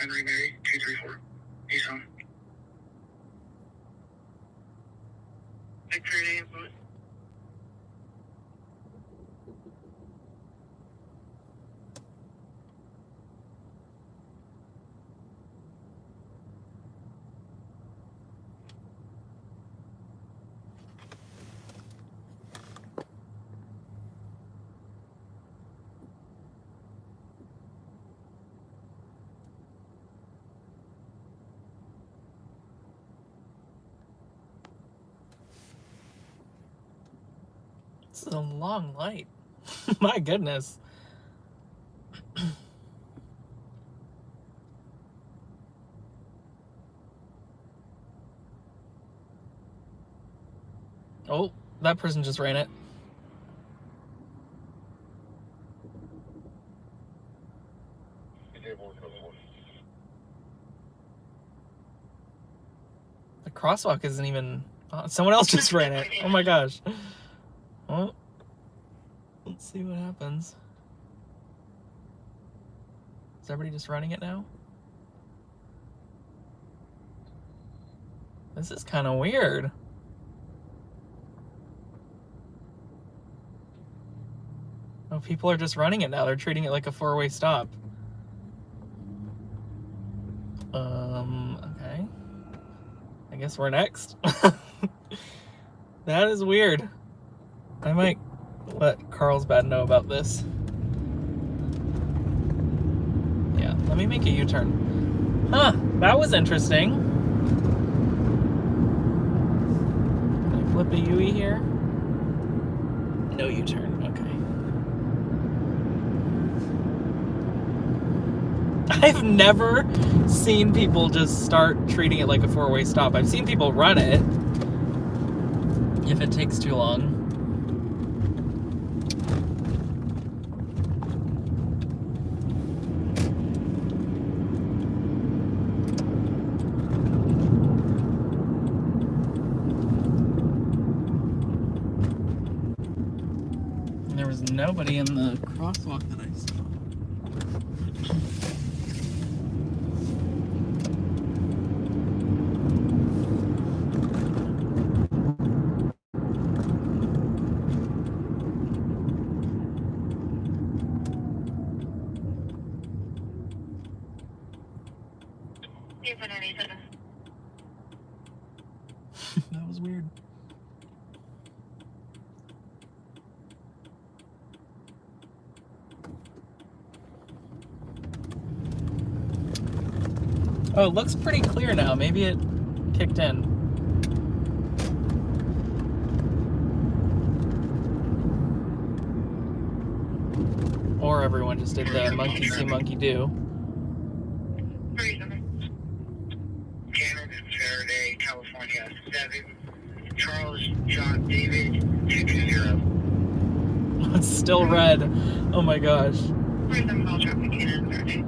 Henry Mary, 234. He's on. Victoria influence. This is a long light. My goodness. Oh, that person just ran it. The crosswalk isn't even... Oh, someone else just ran it. Oh my gosh. Well, let's see what happens. Is everybody just running it now? This is kind of weird. Oh, people are just running it now. They're treating it like a four-way stop. Okay. I guess we're next. That is weird. I might let Carlsbad know about this. Yeah, let me make a U-turn. Huh, that was interesting. Can I flip a UE here? No U-turn, okay. I've never seen people just start treating it like a four-way stop. I've seen people run it if it takes too long. And there was nobody in the crosswalk that I saw. That was weird. Oh, it looks pretty clear now. Maybe it kicked in. Or everyone just did the monkey see, monkey do. Faraday, California, 7. Charles John David, 220. It's still red. Oh my gosh. Where's the mall traffic in Faraday?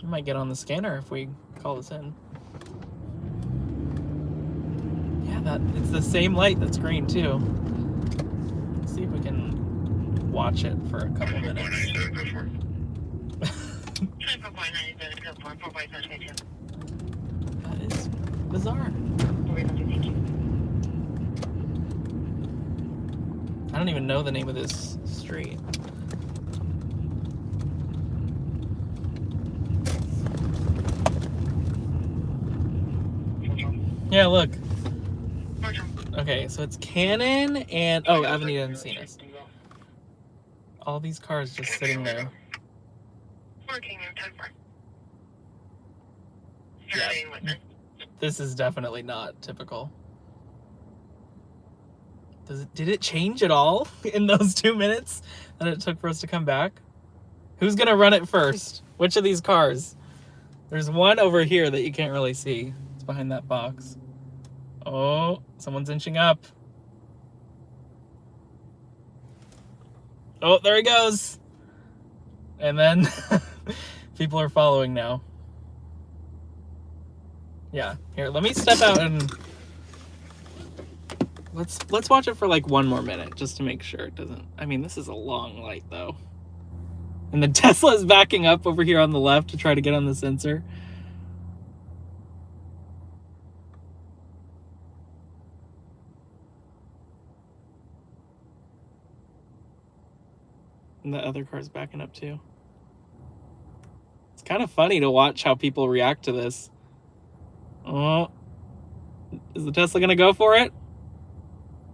I might get on the scanner if we call this in. Yeah, it's the same light that's green too. Let's see if we can watch it for a couple minutes. That is bizarre. I don't even know the name of this street. Yeah, look. Okay, so it's Cannon and... Oh, Avenida and Encinas. All these cars just sitting there. Yeah, this is definitely not typical. Did it change at all in those 2 minutes that it took for us to come back? Who's gonna run it first? Which of these cars? There's one over here that you can't really see. It's behind that box. Oh, someone's inching up. Oh, there he goes. And then people are following now. Yeah, here, let me step out and Let's watch it for like one more minute just to make sure it doesn't. I mean, this is a long light though. And the Tesla is backing up over here on the left to try to get on the sensor. And the other car's backing up too. It's kind of funny to watch how people react to this. Oh, is the Tesla gonna go for it?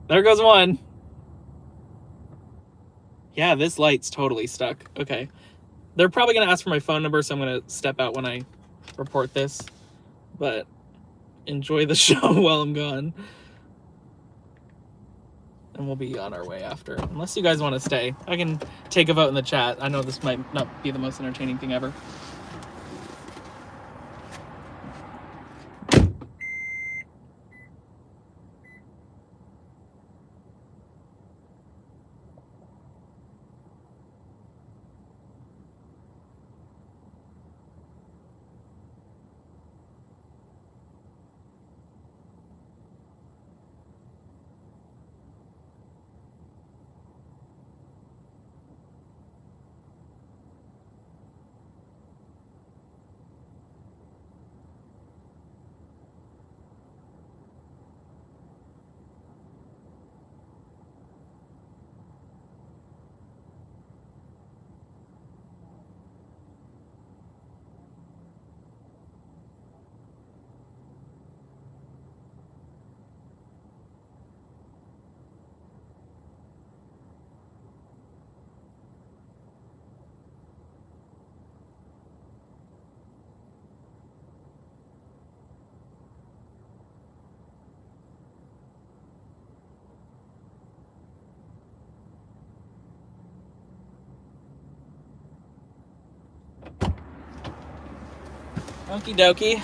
There goes one. Yeah, this light's totally stuck. Okay. They're probably gonna ask for my phone number, so I'm gonna step out when I report this. But enjoy the show while I'm gone. And we'll be on our way after. Unless you guys want to stay. I can take a vote in the chat. I know this might not be the most entertaining thing ever. Okie dokie.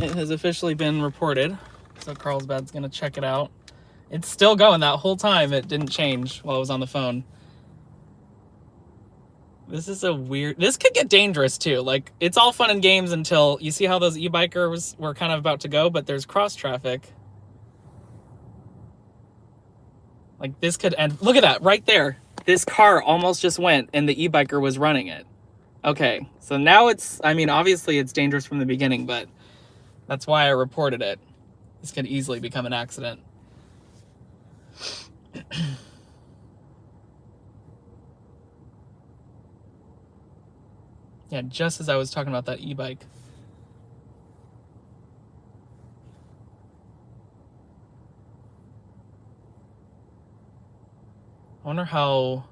It has officially been reported. So Carlsbad's gonna check it out. It's still going that whole time. It didn't change while I was on the phone. This is a weird... This could get dangerous too. Like, it's all fun and games until you see how those e-bikers were kind of about to go, but there's cross traffic. Like, this could end... Look at that, right there. This car almost just went and the e-biker was running it. Okay, so now it's... I mean, obviously it's dangerous from the beginning, but that's why I reported it. This could easily become an accident. Yeah, just as I was talking about that e-bike. I wonder how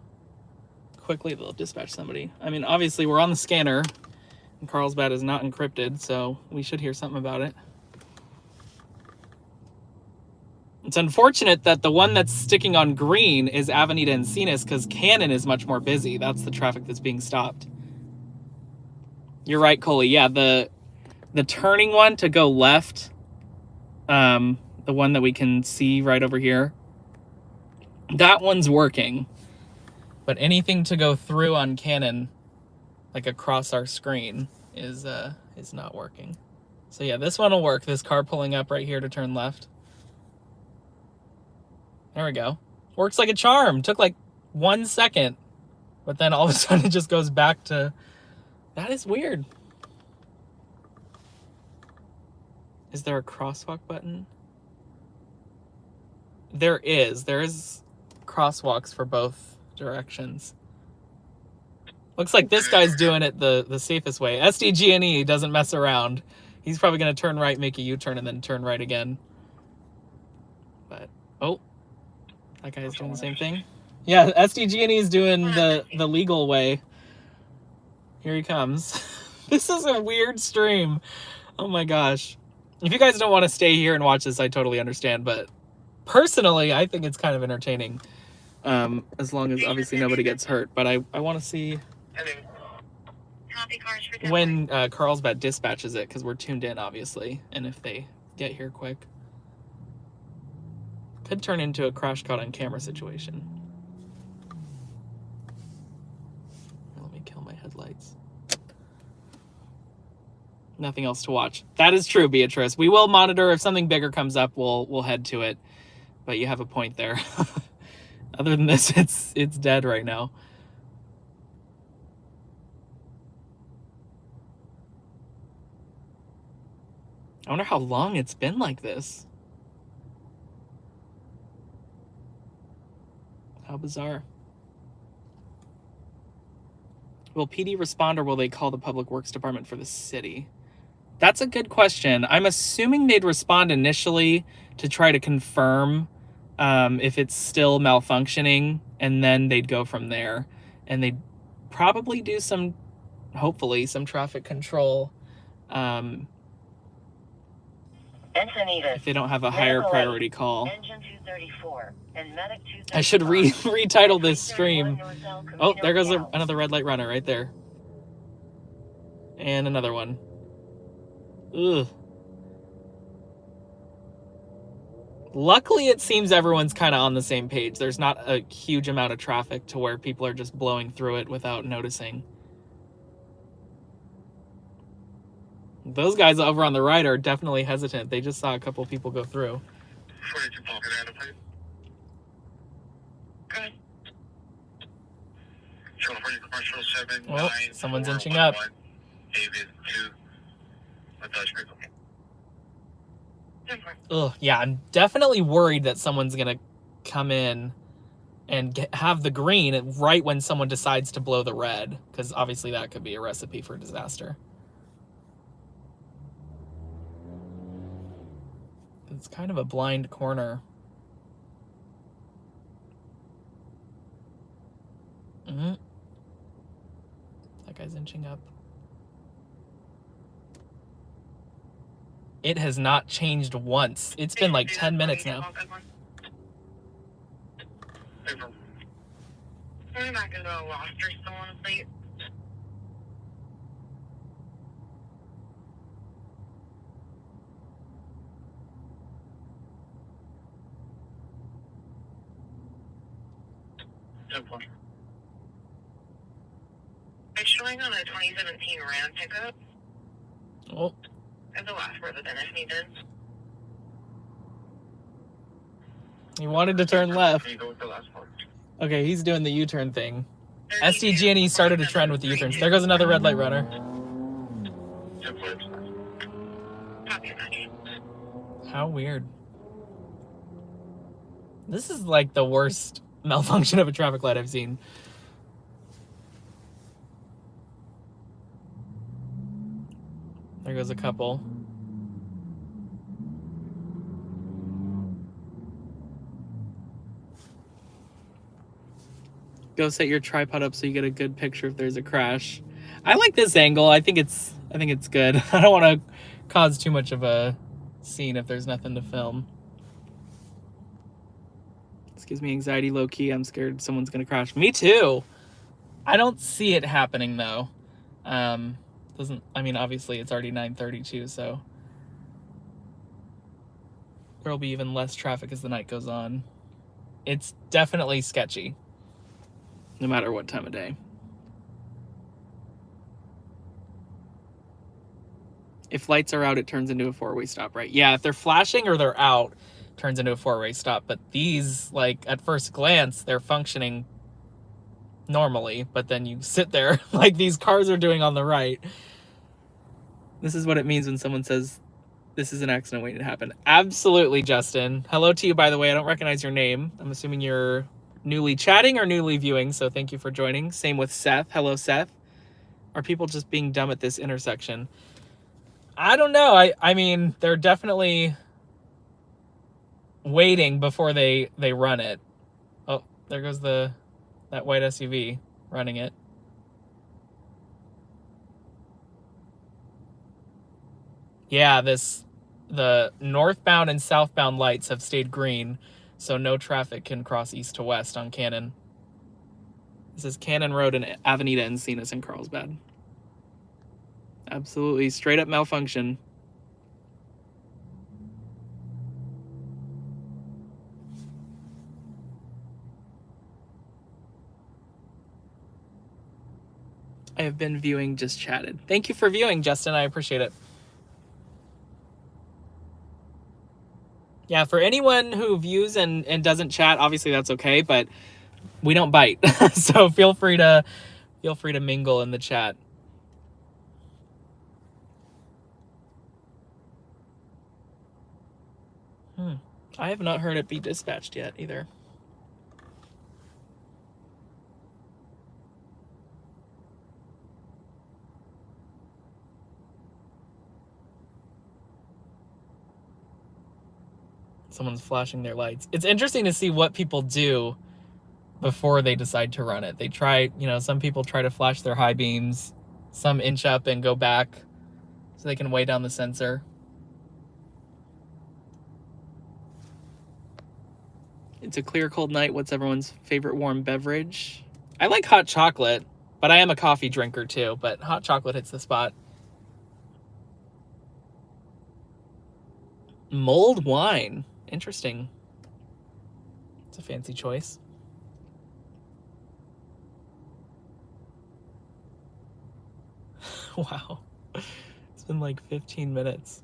quickly they'll dispatch somebody. I mean, obviously we're on the scanner and Carlsbad is not encrypted, so we should hear something about it. It's unfortunate that the one that's sticking on green is Avenida Encinas because Cannon is much more busy. That's the traffic that's being stopped. You're right, Coley. Yeah, the turning one to go left, the one that we can see right over here, that one's working. But anything to go through on Cannon, like across our screen, is not working. So yeah, this one will work. This car pulling up right here to turn left. There we go. Works like a charm. Took like 1 second, but then all of a sudden it just goes back to... That is weird. Is there a crosswalk button? There is. There is crosswalks for both directions. Looks like this guy's doing it the safest way. SDG&E doesn't mess around. He's probably going to turn right, make a U-turn, and then turn right again. But, oh. That guy's doing the same thing. Yeah, SDG&E is doing the legal way. Here he comes. This is a weird stream. Oh my gosh. If you guys don't want to stay here and watch this, I totally understand. But personally, I think it's kind of entertaining. As long as obviously nobody gets hurt. But I want to see when Carlsbad dispatches it, because we're tuned in, obviously. And if they get here quick. Could turn into a crash caught on camera situation. Let me kill my headlights. Nothing else to watch. That is true, Beatrice. We will monitor. If something bigger comes up, we'll head to it. But you have a point there. Other than this, it's dead right now. I wonder how long it's been like this. How bizarre. Will PD respond, or will they call the Public Works Department for the city? That's a good question. I'm assuming they'd respond initially to try to confirm if it's still malfunctioning, and then they'd go from there. And they'd probably do some, hopefully, some traffic control if they don't have a higher priority call. Engine 234 and medic 235. I should retitle this stream. Oh, there goes another red light runner right there. And another one. Ugh. Luckily, it seems everyone's kind of on the same page. There's not a huge amount of traffic to where people are just blowing through it without noticing. Those guys over on the right are definitely hesitant. They just saw a couple people go through. Well, someone's inching up. Ugh, yeah, I'm definitely worried that someone's gonna come in and have the green right when someone decides to blow the red, because obviously that could be a recipe for disaster. It's kind of a blind corner. That guy's inching up. It has not changed once. It's been like 10 minutes now. I'm not gonna go lost or still on a plate. It's showing on a 2017 Ram pickup. Oh. As the last resident if needed. He wanted to turn left. Okay, he's doing the U-turn thing. SDG&E started a trend with the U-turns. There goes another red light runner. How weird. This is like the worst malfunction of a traffic light I've seen. There goes a couple. Go set your tripod up so you get a good picture if there's a crash. I like this angle. I think it's good. I don't want to cause too much of a scene if there's nothing to film. This gives me anxiety low key. I'm scared someone's gonna crash. Me too. I don't see it happening though. I mean, obviously it's already 9:32, so there'll be even less traffic as the night goes on. It's definitely sketchy, no matter what time of day. If lights are out, it turns into a four-way stop, right? Yeah, if they're flashing or they're out, it turns into a four-way stop. But these, like, at first glance, they're functioning normally, but then you sit there like these cars are doing on the right. This is what it means when someone says, this is an accident waiting to happen. Absolutely, Justin. Hello to you, by the way. I don't recognize your name. I'm assuming you're newly chatting or newly viewing, so thank you for joining. Same with Seth. Hello, Seth. Are people just being dumb at this intersection? I don't know. I mean, they're definitely waiting before they run it. Oh, there goes that white SUV running it. Yeah, the northbound and southbound lights have stayed green, so no traffic can cross east to west on Cannon. This is Cannon Road and Avenida Encinas in Carlsbad. Absolutely straight up malfunction. I have been viewing, just chatted. Thank you for viewing, Justin. I appreciate it. Yeah, for anyone who views and doesn't chat, obviously that's okay, but we don't bite. So feel free to mingle in the chat. I have not heard it be dispatched yet either. Someone's flashing their lights. It's interesting to see what people do before they decide to run it. They try, some people try to flash their high beams, some inch up and go back so they can weigh down the sensor. It's a clear, cold night. What's everyone's favorite warm beverage? I like hot chocolate, but I am a coffee drinker too, but hot chocolate hits the spot. Mulled wine. Interesting. It's a fancy choice. Wow. It's been like 15 minutes.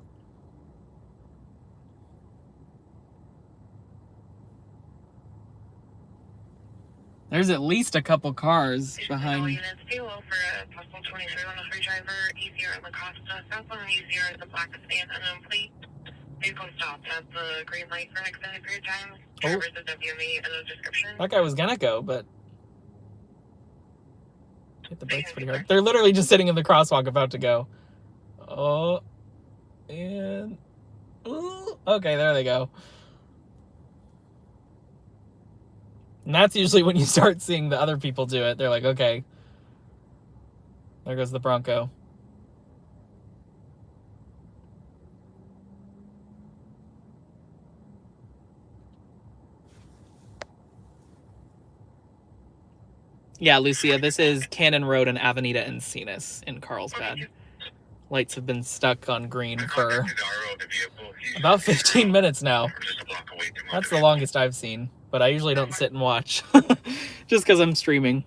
There's at least a couple cars behind. Units fuel for a possible 23 driver, ECR La Costa, southbound ECR, the black van, unknown plate. Vehicle stopped at the green light for an extended period of time. Drivers of WME and a description. That guy was gonna go, but hit the brakes pretty hard. They're literally just sitting in the crosswalk about to go. Oh, and ooh, okay, there they go. And that's usually when you start seeing the other people do it. They're like, okay, there goes the Bronco. Yeah, Lucia, this is Cannon Road and Avenida Encinas in Carlsbad. Lights have been stuck on green for about 15 minutes now. That's the longest I've seen, but I usually don't sit and watch just because I'm streaming.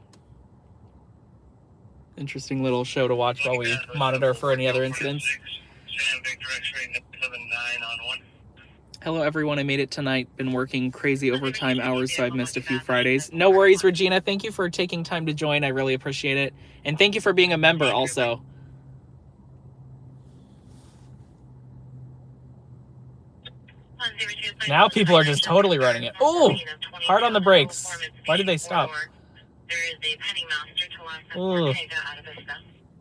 Interesting little show to watch while we monitor for any other incidents. Hello, everyone. I made it tonight. Been working crazy overtime hours, so I've missed a few Fridays. No worries, Regina. Thank you for taking time to join. I really appreciate it. And thank you for being a member also. Now people are just totally running it. Oh, hard on the brakes. Why did they stop? Ooh.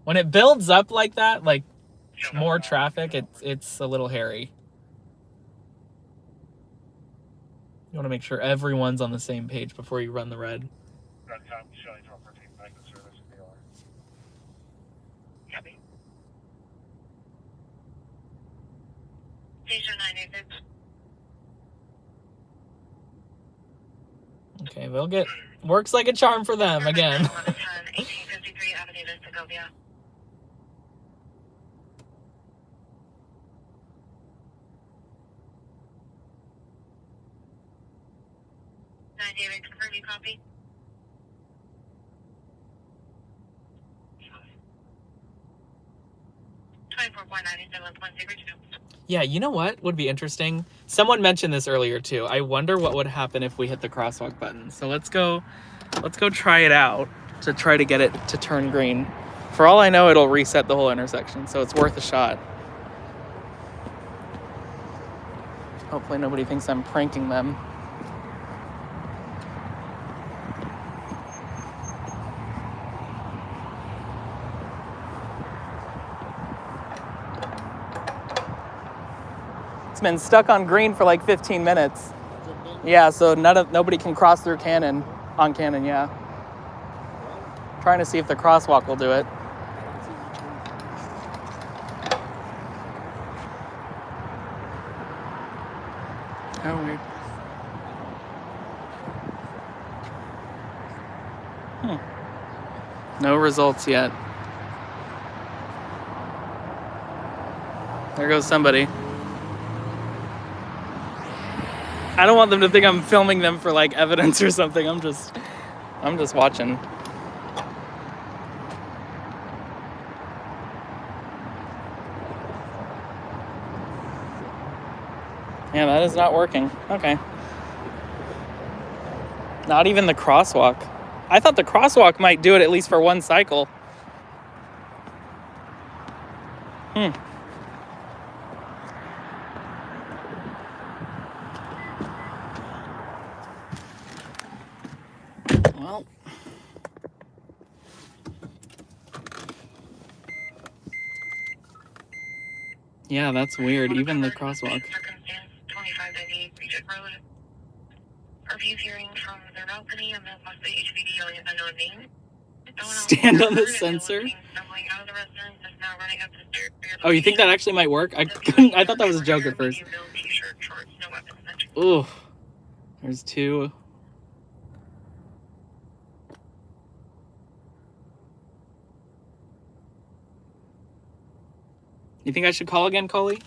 When it builds up like that, like more traffic, it's a little hairy. You want to make sure everyone's on the same page before you run the red. Okay, they'll get... Works like a charm for them, again. 1853 Avenida Segovia. 98, confirm you copy. Yeah, you know what would be interesting? Someone mentioned this earlier too. I wonder what would happen if we hit the crosswalk button. So let's go try it out to try to get it to turn green. For all I know, it'll reset the whole intersection, so it's worth a shot. Hopefully nobody thinks I'm pranking them. It's been stuck on green for like 15 minutes. Yeah, so nobody can cross through Cannon, on Cannon, yeah. Trying to see if the crosswalk will do it. Oh, weird. No results yet. There goes somebody. I don't want them to think I'm filming them for like evidence or something. I'm just watching. Yeah, that is not working. Okay. Not even the crosswalk. I thought the crosswalk might do it at least for one cycle. Well. Yeah, that's weird. Even the crosswalk. Circumstance 2598 Regent Road. Are views hearing from their balcony and then possibly HPD on unknown name? Stand on the sensor. Oh, you think that actually might work? I thought that was a joke at first. Ooh, there's two. You think I should call again, Coley?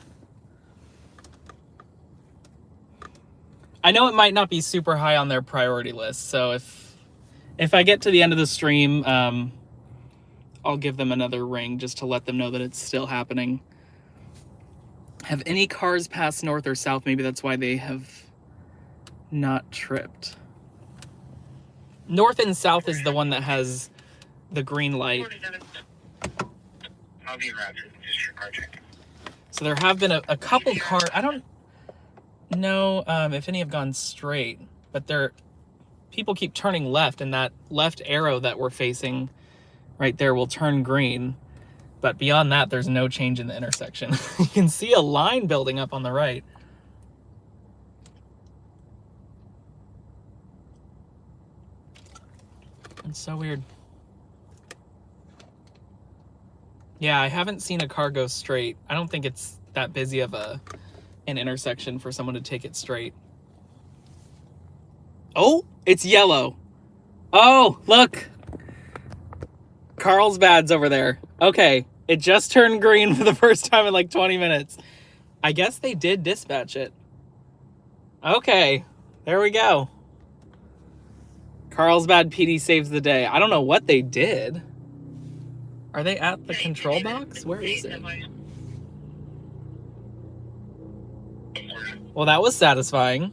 I know it might not be super high on their priority list, so if I get to the end of the stream, I'll give them another ring just to let them know that it's still happening. Have any cars passed north or south? Maybe that's why they have not tripped. North and south is the one that has the green light. So there have been a couple cars. I don't know if any have gone straight, but people keep turning left, and that left arrow that we're facing right there will turn green. But beyond that, there's no change in the intersection. You can see a line building up on the right. It's so weird. Yeah, I haven't seen a car go straight. I don't think it's that busy of an intersection for someone to take it straight. Oh, it's yellow. Oh, look. Carlsbad's over there. Okay, it just turned green for the first time in like 20 minutes. I guess they did dispatch it. Okay, there we go. Carlsbad PD saves the day. I don't know what they did. Are they at the control box? Where is it? Well, that was satisfying.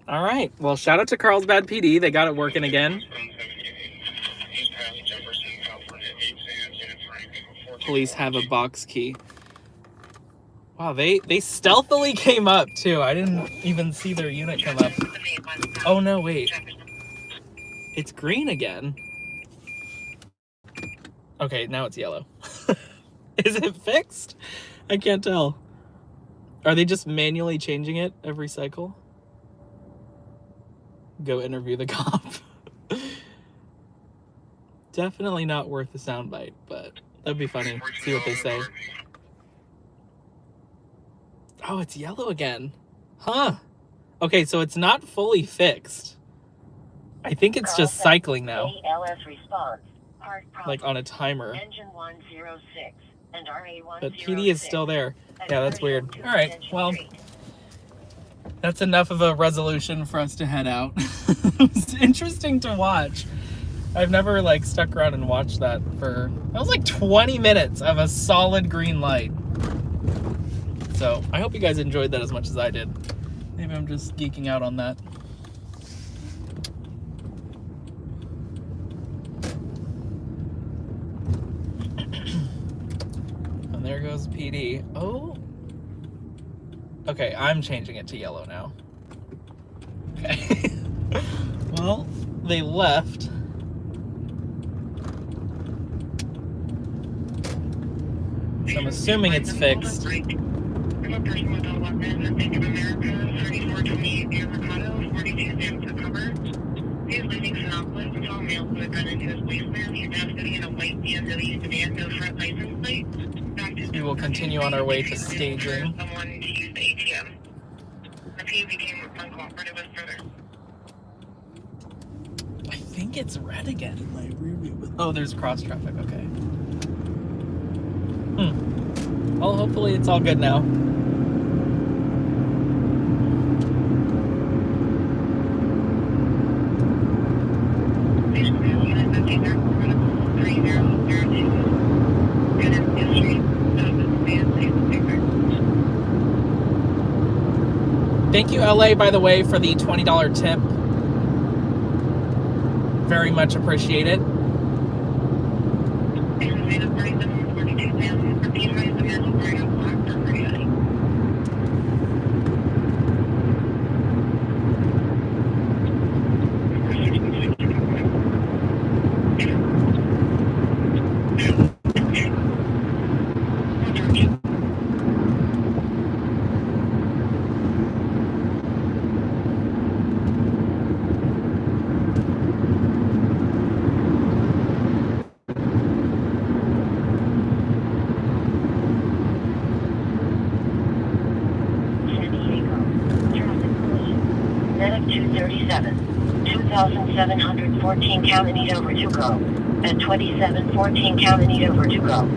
All right. Well, shout out to Carlsbad PD. They got it working again. Police have a box key. Wow, they stealthily came up too. I didn't even see their unit come up. Oh no, wait. It's green again. Okay, now it's yellow. Is it fixed? I can't tell. Are they just manually changing it every cycle? Go interview the cop. Definitely not worth the soundbite, but that'd be funny. See what they say. Oh, it's yellow again. Huh. Okay, so it's not fully fixed. I think it's just cycling now. ALS response. Like on a timer. Engine 106 and RA106. But PD is still there. Yeah, that's weird. All right, well, that's enough of a resolution for us to head out. It was interesting to watch. I've never like stuck around and watched that for, that was like 20 minutes of a solid green light. So I hope you guys enjoyed that as much as I did. Maybe I'm just geeking out on that. And there goes PD. Oh. Okay, I'm changing it to yellow now. Okay. Well, they left. So I'm assuming it's fixed. I'm a person with a weapon at Bank of America, 3428 Avocado, 42 stands to cover. He is leaving Sinopolis and saw a male with a gun into his waistband. He's now sitting in a white BMW sedan, no front license plate. We will continue on our way to staging. Someone to use the ATM. The team became uncooperative with further. I think it's red again in my rear view. Oh, there's cross traffic. Okay. Well, hopefully it's all good now. Thank you, LA, by the way, for the $20 tip. Very much appreciate it. Medic 237, 2,714 count and need over to go. And 2714 count and need over to go.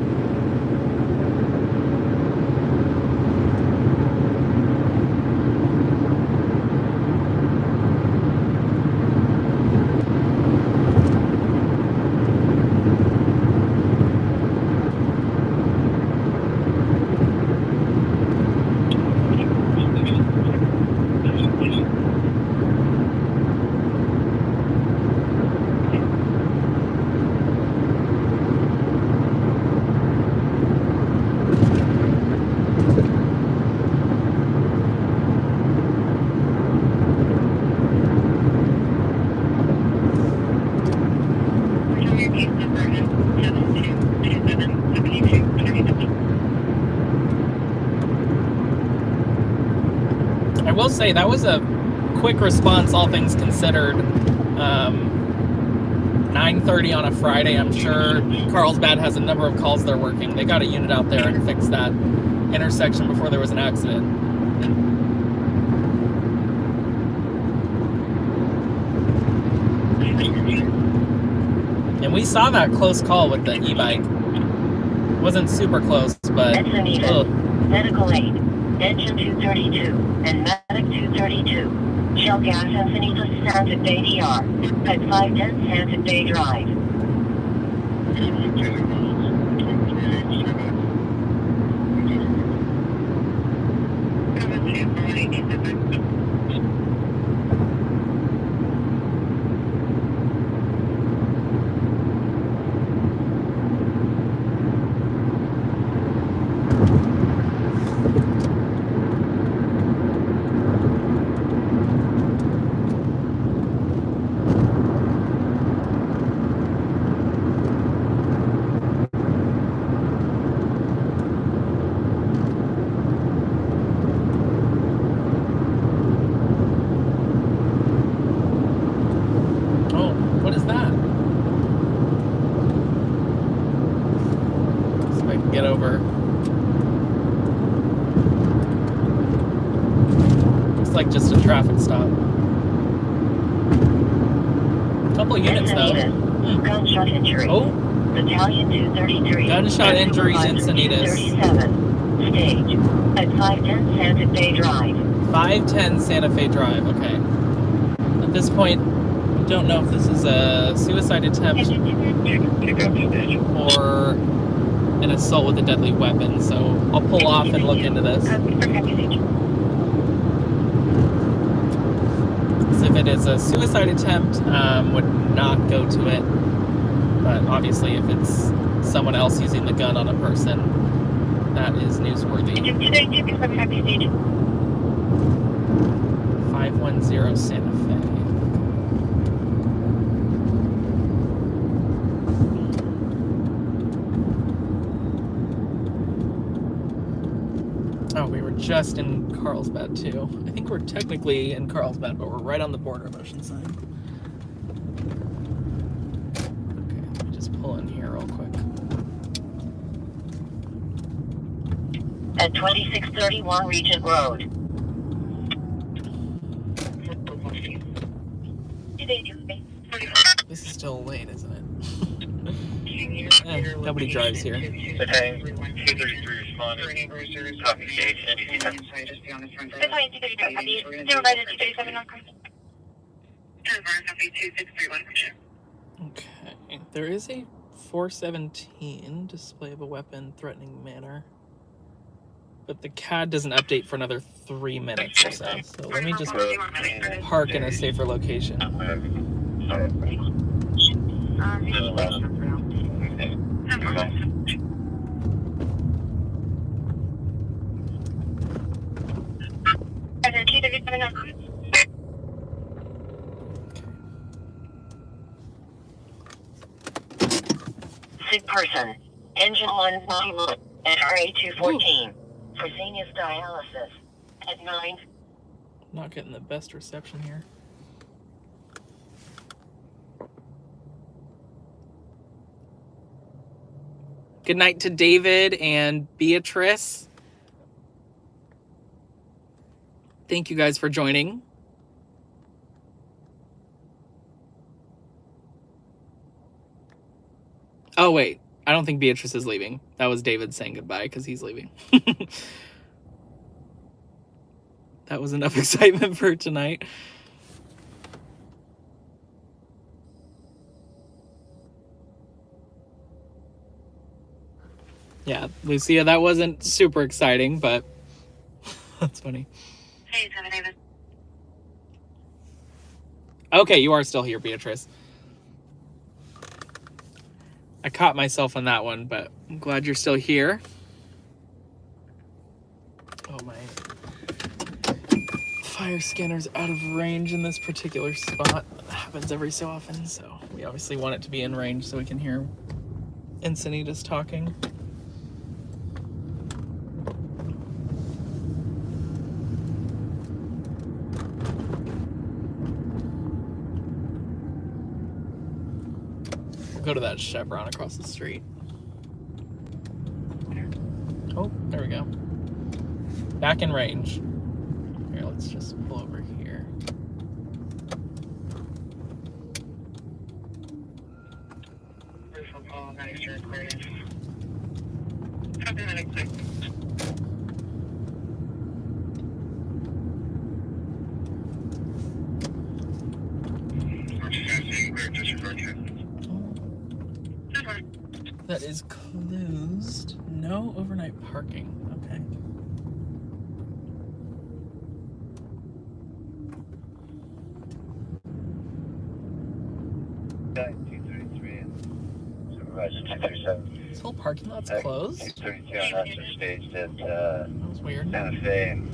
I will say that was a quick response, all things considered. 9:30 on a Friday. I'm sure Carlsbad has a number of calls they're working. They got a unit out there and fixed that intersection before there was an accident. And we saw that close call with the e-bike. Wasn't super close, but medical aid, engine 232, and medic 232. Shell gas Encinitas Santa Fe DR, at 510 Santa Fe Drive. Like just a traffic stop. Couple units though. Gunshot injury. Oh. Battalion 233. Gunshot injuries, Encinitas. 37. Stage. At 510 Santa Fe Drive. 510 Santa Fe Drive. Okay. At this point, we don't know if this is a suicide attempt or an assault with a deadly weapon. So I'll pull off and look into this. If it is a suicide attempt, would not go to it. But obviously, if it's someone else using the gun on a person, that is newsworthy. 510 Santa Fe. Oh, we were just in Carlsbad too. I think we're technically in Carlsbad, but we're right on the border of Oceanside. Okay, let me just pull in here real quick. At 2631 Regent Road. This is still late, isn't it? Nobody drives here. Okay, 233 responding. Copy station. Okay, there is a 417 display of a weapon threatening manner. but the CAD doesn't update for another 3 minutes or so. So let me just park in a safer location. Sick person. Engine 1 pilot at RA214. Fresenius dialysis at 9. Not getting the best reception here. Good night to David and Beatrice. Thank you guys for joining. Oh, wait. I don't think Beatrice is leaving. That was David saying goodbye because he's leaving. That was enough excitement for tonight. Yeah, Lucia, that wasn't super exciting, but that's funny. Hey, David. Okay, you are still here, Beatrice. I caught myself on that one, but I'm glad you're still here. Oh, my fire scanner's out of range in this particular spot. That happens every so often, so we obviously want it to be in range so we can hear Encinitas talking. Go to that Chevron across the street. Oh, there we go. Back in range. Here, let's just pull over here. That is closed. No overnight parking. Okay. Supervisor 237. This whole parking lot's closed? 232 on Hudson staged at That was weird. Santa Fe and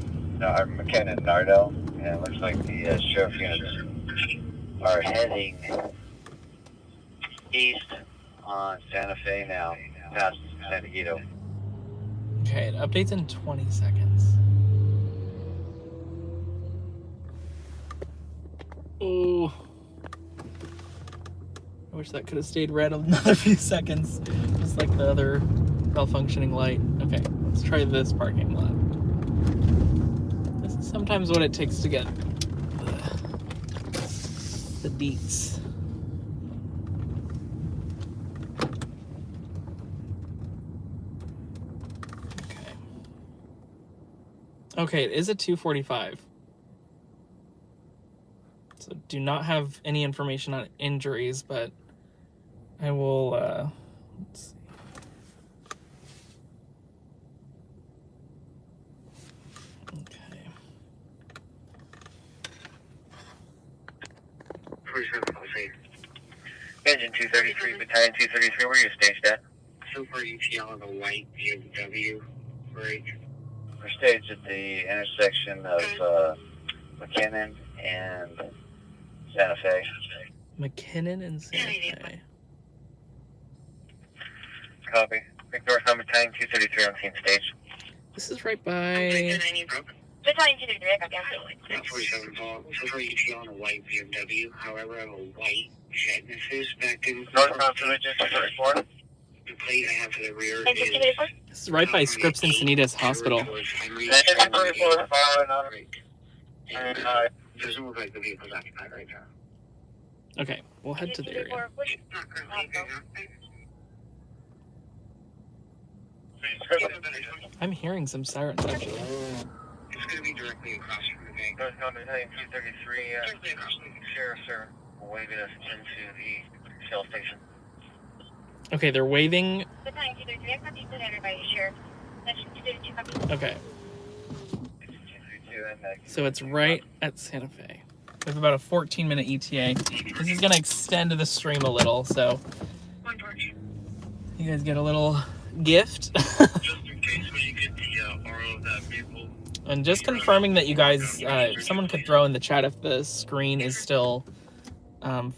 McKenna and Nardo. And it looks like the sheriff units are heading east on Santa Fe now, past San Diego. Okay, it updates in 20 seconds. Oh. I wish that could have stayed red another few seconds. Just like the other malfunctioning light. Okay, let's try this parking lot. This is sometimes what it takes to get the deets. Okay, it is a 245. So do not have any information on injuries, but I will, let's see. Okay. Engine 233, Battalion 233, where are you staged at? So far, ETL of a white BMW, right? We're staged at the intersection of McKinnon and Santa Fe. McKinnon and Santa Fe. Copy. Victor, Battalion 233 on scene stage. This is right by... Battalion 233, I got the 47 Paul. So far, ETL on a white BMW. However, I have a white Genesis back in. Northbound to Ridges 234. The plate I have to the rear is... This is right by Scripps Encinitas Hospital. Doesn't look like the vehicle's occupied right now. Okay, we'll head to the area. Not currently. I'm hearing some sirens, actually. It's going to be directly across from the bank. Northbound Battalion 233, Directly across from the bank. sheriffs are waving us into the shell station. Okay, they're waving. Battalion 233, I got you, everybody, sure. Okay. So it's right at Santa Fe. We have about a 14-minute ETA. This is going to extend the stream a little, so you guys get a little gift. Just in case when you get the borrow of that vehicle. And just confirming that you guys, if someone could throw in the chat if the screen is still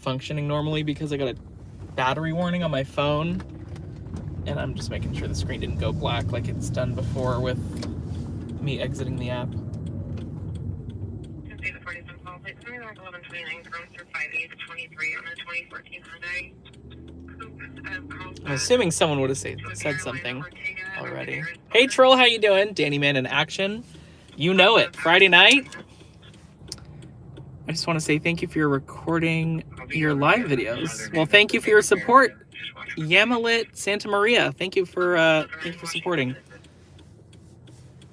functioning normally, because I got a battery warning on my phone, and I'm just making sure the screen didn't go black like it's done before with me exiting the app. I'm assuming someone would have said something already. Hey Troll, how you doing? Danny Man in action. You know it. Friday night. I just want to say thank you for your recording your live videos. Well, thank you for your support, Yamalit Santa Maria. Thank you for supporting.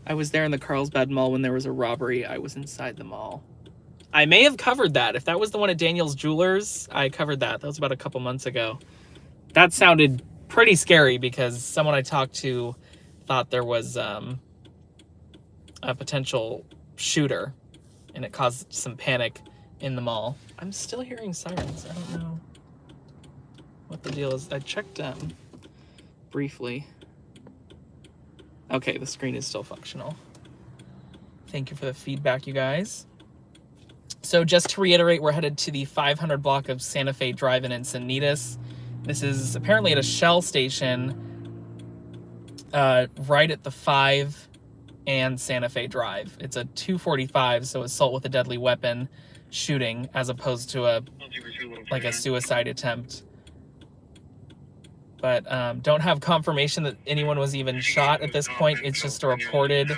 I was there in the Carlsbad Mall when there was a robbery. I was inside the mall. I may have covered that. If that was the one at Daniel's Jewelers, I covered that. That was about a couple months ago. That sounded pretty scary because someone I talked to thought there was a potential shooter, and it caused some panic in the mall. I'm still hearing sirens. I don't know what the deal is. I checked briefly. Okay, the screen is still functional. Thank you for the feedback, you guys. So just to reiterate, we're headed to the 500 block of Santa Fe Drive in Encinitas. This is apparently at a Shell station right at the 5 and Santa Fe Drive. It's a 245, so assault with a deadly weapon shooting, as opposed to a suicide attempt. But don't have confirmation that anyone was even shot at this point. It's just a reported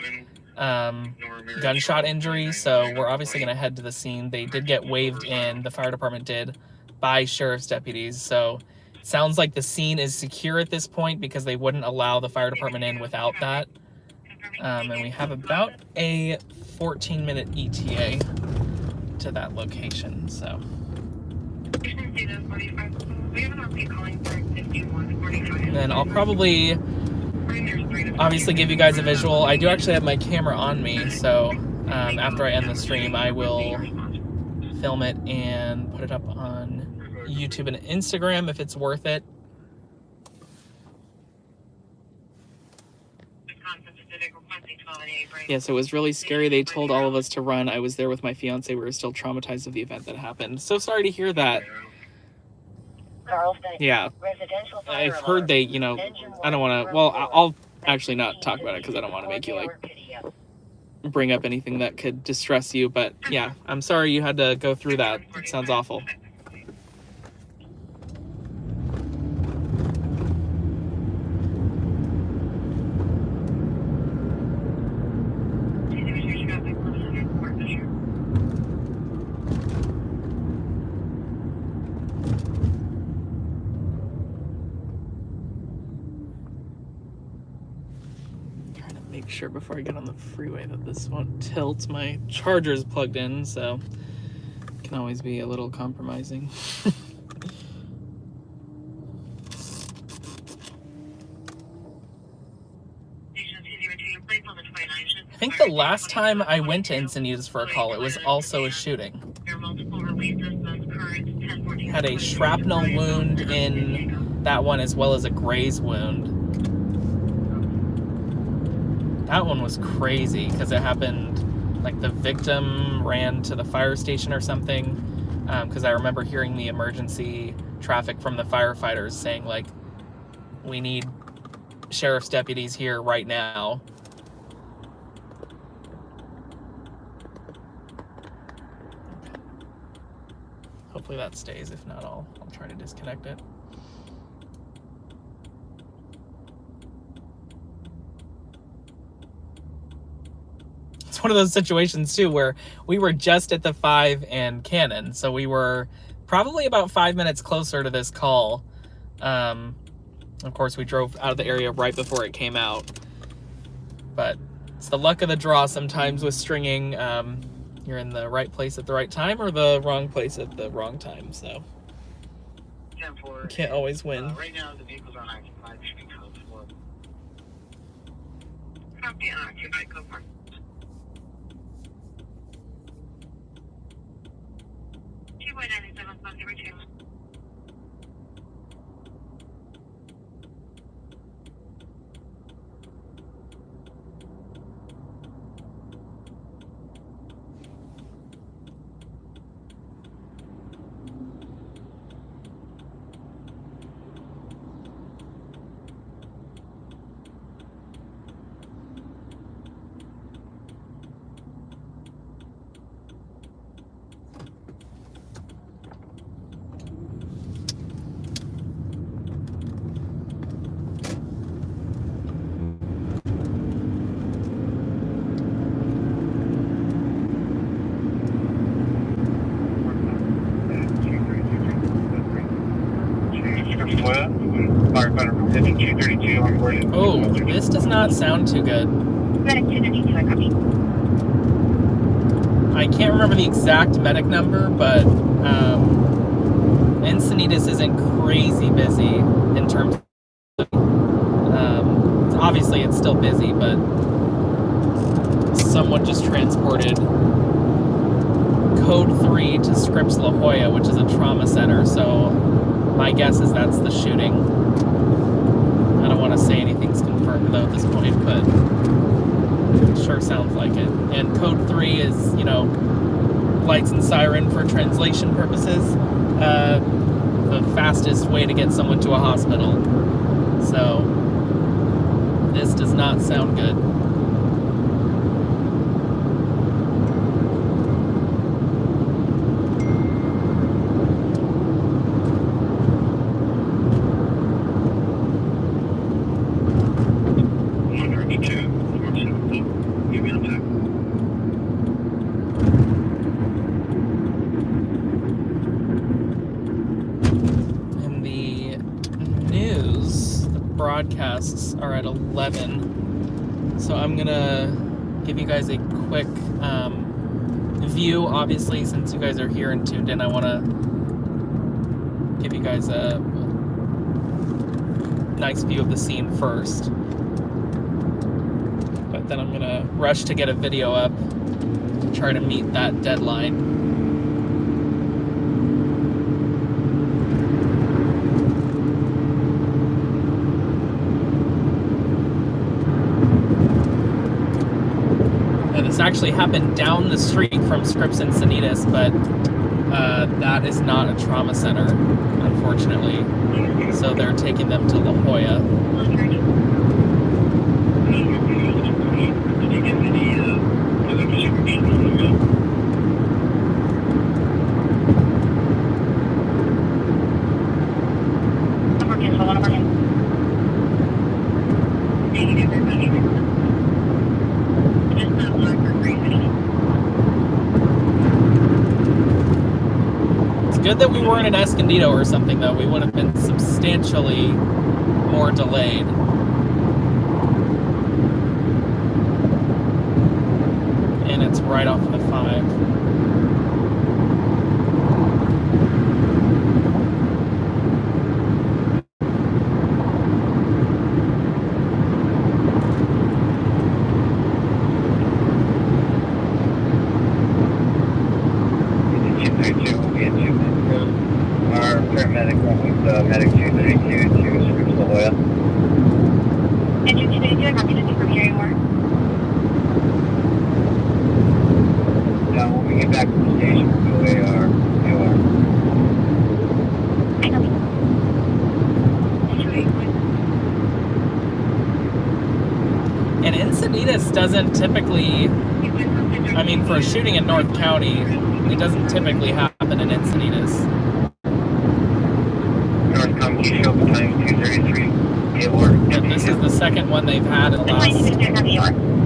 gunshot injury, so we're obviously going to head to the scene. They did get waved in, the fire department did, by sheriff's deputies, so sounds like the scene is secure at this point because they wouldn't allow the fire department in without that. And we have about a 14-minute ETA to that location, so. And then I'll probably obviously give you guys a visual. I do actually have my camera on me, so after I end the stream, I will film it and put it up on YouTube and Instagram if it's worth it. Yes, it was really scary. They told all of us to run. I was there with my fiance. We were still traumatized of the event that happened. So sorry to hear that. Carlsbad. Yeah. Residential fire I've alarm. heard they, you know, I don't want to, well, I'll actually not talk about it because I don't want to make you, like, bring up anything that could distress you. But yeah, I'm sorry you had to go through that. It sounds awful. Make sure before I get on the freeway that this won't tilt. My charger's plugged in, so it can always be a little compromising. I think the last time I went to Encinitas for a call, it was also a shooting. Had a shrapnel wound in that one as well as a graze wound. That one was crazy because it happened, like the victim ran to the fire station or something, because I remember hearing the emergency traffic from the firefighters saying, like, we need sheriff's deputies here right now. Hopefully that stays. If not, I'll try to disconnect it. It's one of those situations too where we were just at the 5 and Cannon, so we were probably about 5 minutes closer to this call. Of course, we drove out of the area right before it came out, but it's the luck of the draw sometimes with stringing. You're in the right place at the right time or the wrong place at the wrong time, so you can't always win. Right now, the vehicle's unoccupied. Yeah, too bad, go for it. Two by 97, plus every two. Firefighter from engine 232 on board. Oh, this does not sound too good. Medic 232, I copy. I can't remember the exact medic number, but Encinitas isn't crazy busy in terms of, obviously it's still busy, but someone just transported code 3 to Scripps La Jolla, which is a trauma center, so my guess is that's the shooting. I don't want to say anything's confirmed though at this point, but it sure sounds like it. And code 3 is, you know, lights and siren for translation purposes. The fastest way to get someone to a hospital. So this does not sound good. Broadcasts are at 11, so I'm gonna give you guys a quick view. Obviously, since you guys are here and tuned in, I want to give you guys a nice view of the scene first, but then I'm gonna rush to get a video up to try to meet that deadline. This actually happened down the street from Scripps Encinitas, but that is not a trauma center, unfortunately. So they're taking them to La Jolla. Good that we weren't in Escondido or something, though. We would have been substantially more delayed. And it's right off the 5. Paramedic went with medic 232 to Scripps La Jolla. Engine 232, I copy. Does from here anymore? When we get back to the station, we'll go AR. I copy. And Encinitas doesn't typically, I mean, for a shooting in North County, it doesn't typically happen in Encinitas. North County Show times 233. But this is the second one they've had in the last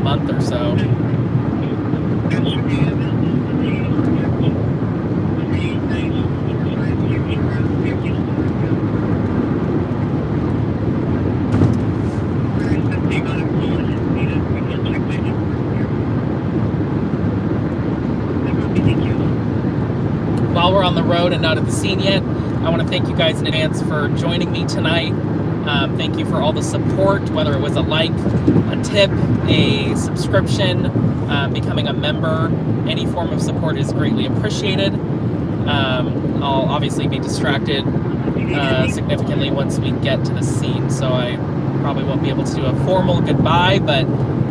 month or so. While we're on the road and not at the scene yet, I want to thank you guys in advance for joining me tonight. Thank you for all the support, whether it was a like, a tip, a subscription, becoming a member. Any form of support is greatly appreciated. I'll obviously be distracted significantly once we get to the scene, so I probably won't be able to do a formal goodbye, but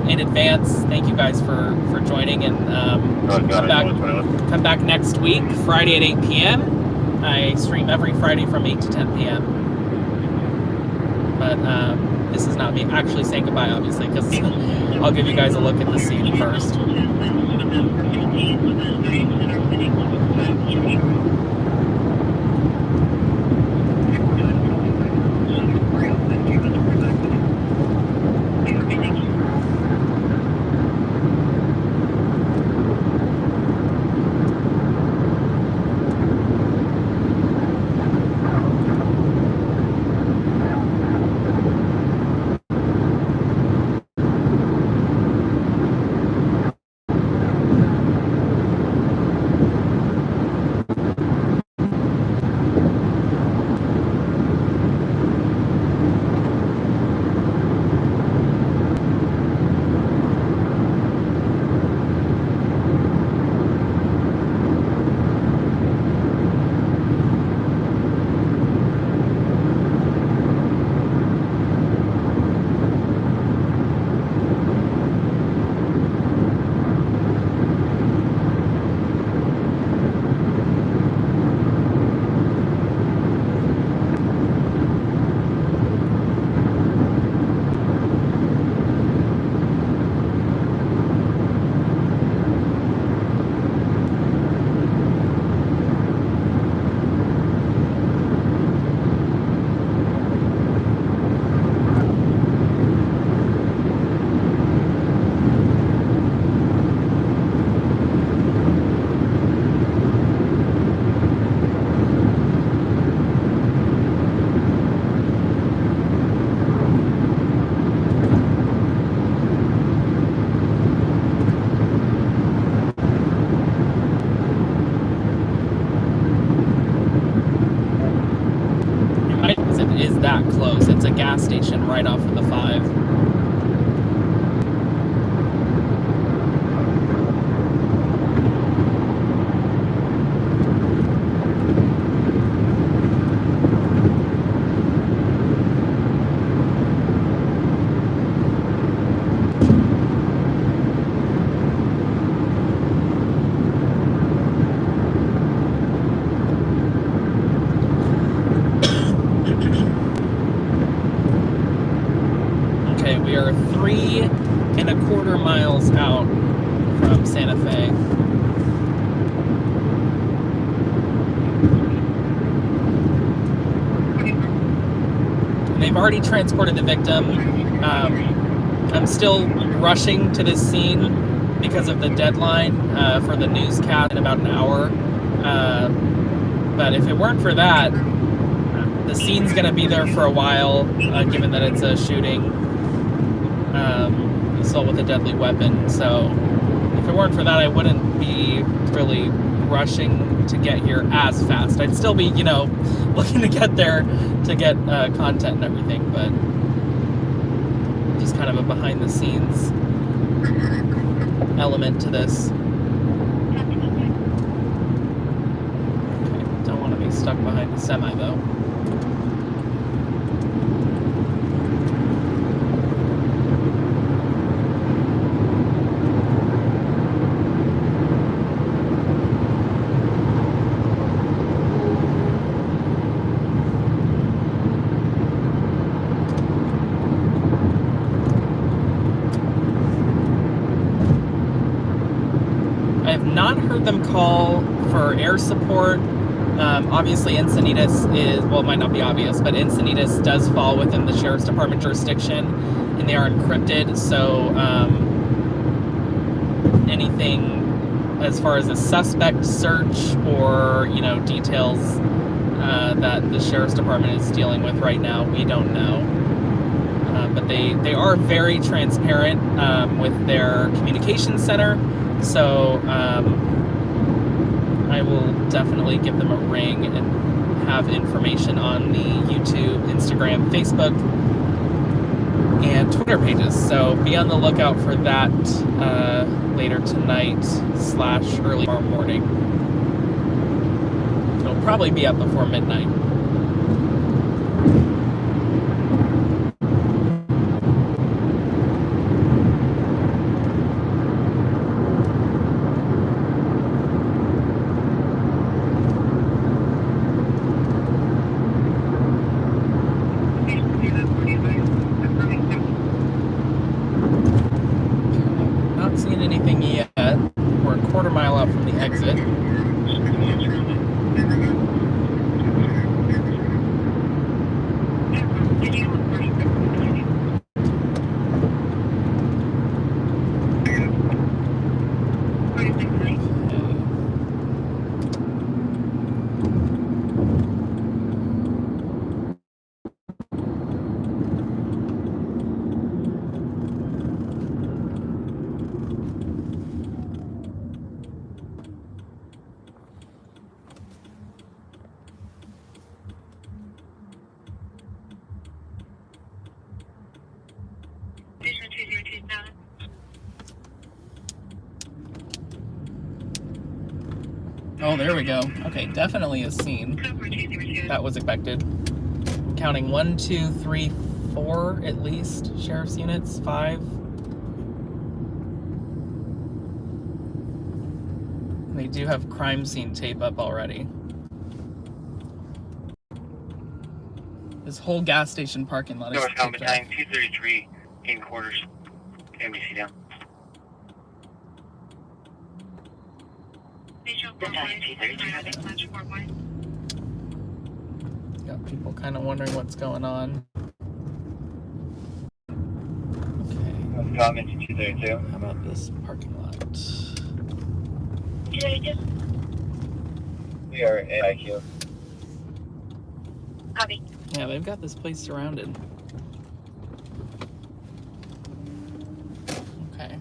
in advance, thank you guys for joining, and come back next week, Friday at 8 p.m. I stream every Friday from 8 to 10 p.m. But this is not me actually saying goodbye, obviously, because I'll give you guys a look at the scene first. That close. It's a gas station right off of the 5. We are 3.25 miles out from Santa Fe. And they've already transported the victim. I'm still rushing to this scene because of the deadline for the newscast in about an hour. But if it weren't for that, the scene's going to be there for a while, given that it's a shooting. Assault with a deadly weapon. So if it weren't for that, I wouldn't be really rushing to get here as fast. I'd still be, looking to get there to get content and everything, but just kind of a behind the scenes element to this. Okay, don't want to be stuck behind a semi though. Not heard them call for air support. Obviously Encinitas is, well, it might not be obvious, but Encinitas does fall within the Sheriff's Department jurisdiction, and they are encrypted, so anything as far as a suspect search or, details that the Sheriff's Department is dealing with right now, we don't know. But they are very transparent with their communications center. So I will definitely give them a ring and have information on the YouTube, Instagram, Facebook, and Twitter pages. So be on the lookout for that later tonight / early tomorrow morning. It'll probably be up before midnight. Not seeing anything yet. We're a quarter mile out from the exit. Oh, there we go. Okay, definitely a scene. That was expected. Counting 1, 2, 3, 4 at least sheriff's units, 5. They do have crime scene tape up already. This whole gas station parking lot is taped up. 233 in quarters. NBC down. Got people kind of wondering what's going on. Okay. Comment to 232. How about this parking lot? We are at IQ. Copy. Yeah, they've got this place surrounded. Okay.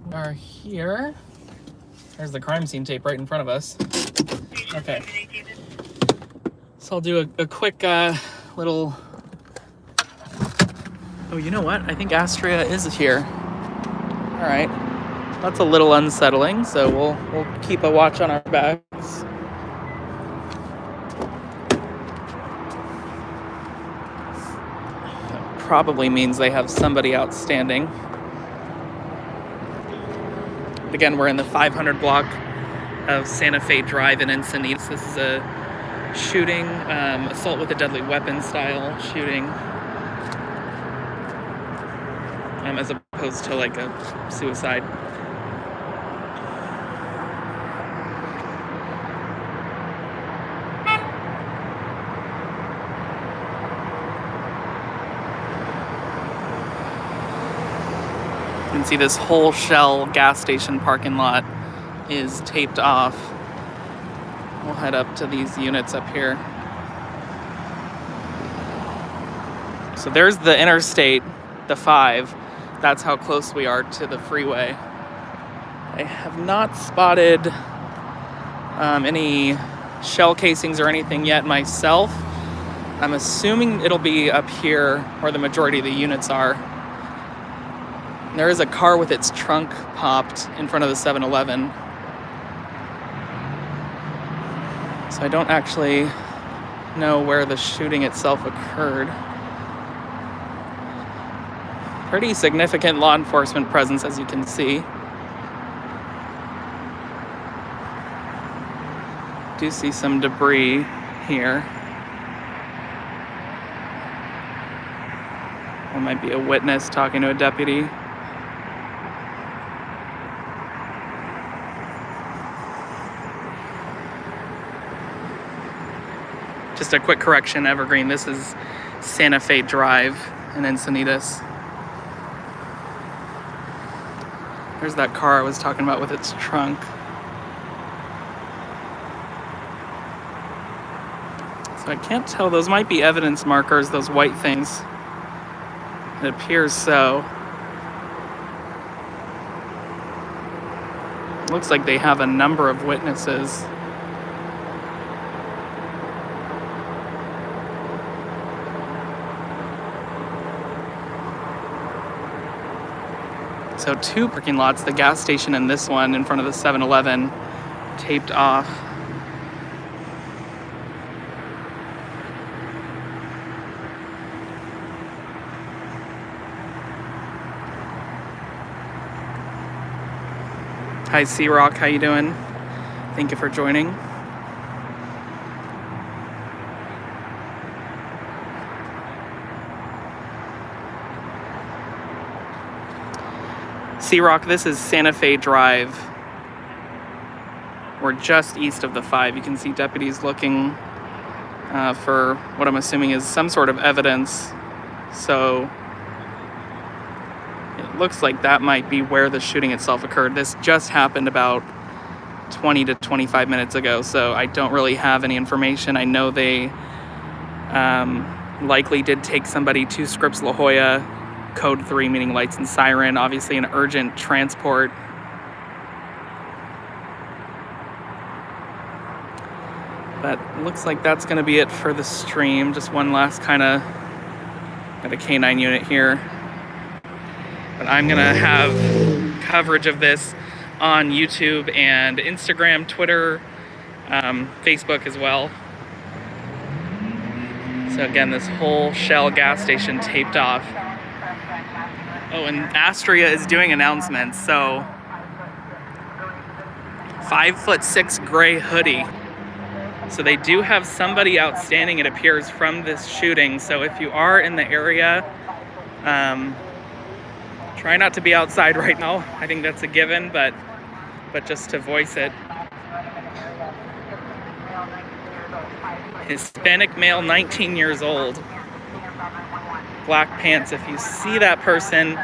We are here. There's the crime scene tape right in front of us. Okay. So I'll do a quick little... Oh, you know what? I think Astria is here. All right. That's a little unsettling, so we'll keep a watch on our backs. That probably means they have somebody outstanding. Again, we're in the 500 block of Santa Fe Drive in Encinitas. This is a shooting, assault with a deadly weapon style shooting, as opposed to like a suicide. You can see this whole Shell gas station parking lot is taped off. We'll head up to these units up here. So there's the interstate, the 5. That's how close we are to the freeway. I have not spotted any shell casings or anything yet myself. I'm assuming it'll be up here where the majority of the units are. There is a car with its trunk popped in front of the 7-Eleven. So I don't actually know where the shooting itself occurred. Pretty significant law enforcement presence, as you can see. Do see some debris here. There might be a witness talking to a deputy. Just a quick correction, Evergreen. This is Santa Fe Drive in Encinitas. There's that car I was talking about with its trunk. So I can't tell. Those might be evidence markers, those white things. It appears so. Looks like they have a number of witnesses. So 2 parking lots, the gas station and this one in front of the 7-Eleven, taped off. Hi C-Rock, how you doing? Thank you for joining. C-Rock, this is Santa Fe Drive. We're just east of the 5. You can see deputies looking for what I'm assuming is some sort of evidence. So it looks like that might be where the shooting itself occurred. This just happened about 20 to 25 minutes ago, so I don't really have any information. I know they likely did take somebody to Scripps La Jolla, code 3 meaning lights and siren, obviously an urgent transport. But it looks like that's going to be it for the stream. Just one last kind of, got a K9 unit here. But I'm going to have coverage of this on YouTube and Instagram, Twitter, Facebook as well. So again, this whole Shell gas station taped off. Oh, and Astria is doing announcements, so 5'6" gray hoodie. So they do have somebody outstanding, it appears, from this shooting. So if you are in the area, try not to be outside right now. I think that's a given, but just to voice it. Hispanic male, 19 years old. Black pants. If you see that person,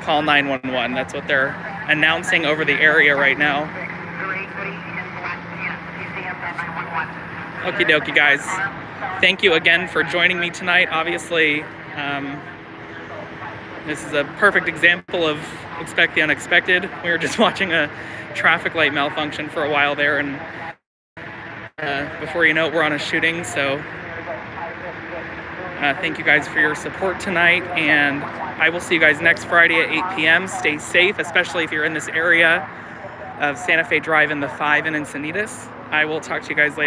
call 911. That's what they're announcing over the area right now. Okie dokie, guys. Thank you again for joining me tonight. Obviously, this is a perfect example of expect the unexpected. We were just watching a traffic light malfunction for a while there, and before you know it, we're on a shooting. So thank you guys for your support tonight, and I will see you guys next Friday at 8 p.m. Stay safe, especially if you're in this area of Santa Fe Drive in the 5 in Encinitas. I will talk to you guys later.